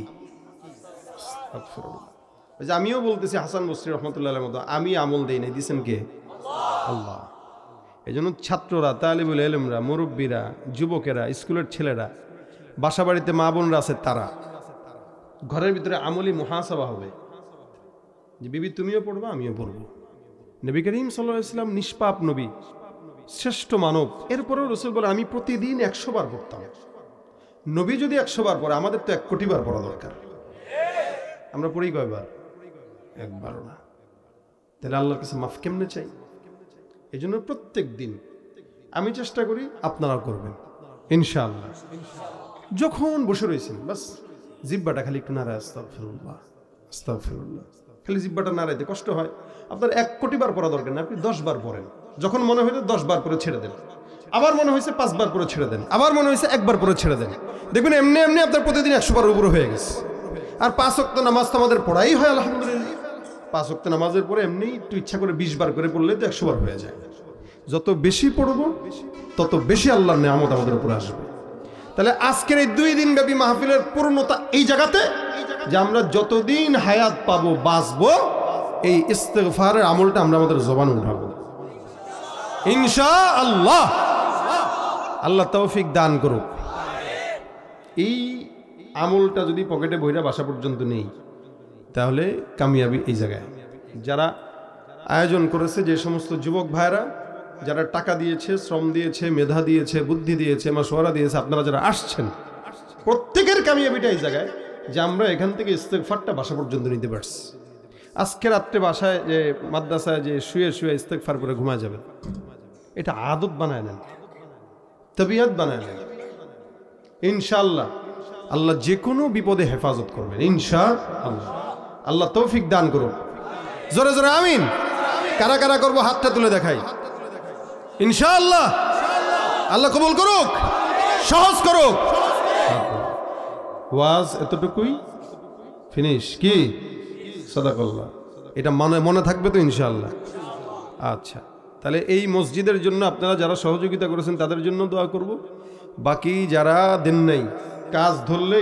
আমিও বলতেছি হাসান বসরি রহমতুল্লাহ মতো, আমি আমল দেই নাই, দিচ্ছেন কে? আল্লাহ। এই জন্য ছাত্ররা, তালিবুল ইলমরা, মুরব্বীরা, যুবকেরা, স্কুলের ছেলেরা, বাসা বাড়িতে মা বোনরা আছে, তারা ঘরের ভিতরে আমলি মুহাসাবা হবে যে বিবি তুমিও পড়বা আমিও পড়বো। নবী করিম সাল্লাল্লাহু আলাইহি ওয়াসাল্লাম নিষ্পাপ নবী, শ্রেষ্ঠ মানব, এরপরেও রাসূল বলে আমি প্রতিদিন 100 বার পড়তাম। নবী যদি 100 বার পড়ে, আমাদের তো 1 কোটি বার পড়া দরকার। আমরা পড়ি কয়বার? একবারও না। তাহলে আল্লাহর কাছে মাফ কেমনে চাই? এই জন্য প্রত্যেক দিন আমি চেষ্টা করি, আপনারাও করবেন ইনশাআল্লাহ। যখন বসে রয়েছেন বাস জিহ্বাটা খালি একটু নাড়ায়, আস্তাগফিরুল্লাহ আস্তাগফিরুল্লাহ, খালি জিহ্বাটা নাড়াইতে কষ্ট হয়। আপনার 1 কোটি বার পড়া দরকার না, আপনি 10 বার পড়েন। যখন মনে হইলে 10 বার করে ছেড়ে দেন, আবার মনে হয়েছে 5 বার করে ছেড়ে দেন, আবার মনে হয়েছে 1 বার করে ছেড়ে দেন। দেখবেন এমনি এমনি আপনার প্রতিদিন 100 বার উপরে হয়ে গেছে। আর 5 ওয়াক্ত নামাজ তো আমাদের পড়াই হয় আলহামদুলিল্লাহ। 5 ওয়াক্ত নামাজের পরে এমনি একটু ইচ্ছা করে 20 বার করে পড়লে তো 100 বার হয়ে যায়। যত বেশি পড়বো তত বেশি আল্লাহর নেয়ামত আমাদের উপরে আসবে। তাহলে আজকের এই 2 দিন ব্যাপী মাহফিলের পূর্ণতা এই জায়গাতে যে আমরা যতদিন হায়াত পাবো, বাঁচবো, এই ইস্তেগফারের আমলটা আমরা আমাদের জবানে উঠাবো ইনশাআল্লাহ। আল্লাহ তৌফিক দান করুক। এই আমলটা যদি পকেটে বইরা বাসা পর্যন্ত নেই, তাহলে কামিয়াবি এই জায়গায়। যারা আয়োজন করেছে, যে সমস্ত যুবক ভাইরা যারা টাকা দিয়েছে, শ্রম দিয়েছে, মেধা দিয়েছে, বুদ্ধি দিয়েছে, মাশওয়ারা দিয়েছে, আপনারা যারা আসছেন, প্রত্যেকের কামিয়াবিটা এই জায়গায় যে আমরা এখান থেকে ইস্তেগফারটা বাসা পর্যন্ত নিতে পারছি। আজকে রাত্রে বাসায় যে মাদ্রাসায় যে শুয়ে শুয়ে ইস্তেগফার করে ঘুমায় যাবেন, এটা আদত বানায় নেন, তবিয়ত বানায় নেন। ইনশাআল্লাহ আল্লাহ যে কোনো বিপদে হেফাজত করবেন ইনশাআল্লাহ। আল্লাহ তৌফিক দান করুন। জোরে জোরে আমিন। কারা কারা করবো হাতটা তুলে দেখাই ইনশাআল্লাহ। আল্লাহ কবুল করুক, সহজ করুক। ওয়াজ এতটুকুই, ফিনিশ। কি সাদাকাল্লাহ, এটা মনে থাকবে তো ইনশাআল্লাহ। আচ্ছা, তাহলে এই মসজিদের জন্য আপনারা যারা সহযোগিতা করেছেন তাদের জন্য দোয়া করব। বাকি যারা দেন নাই, কাজ ধরলে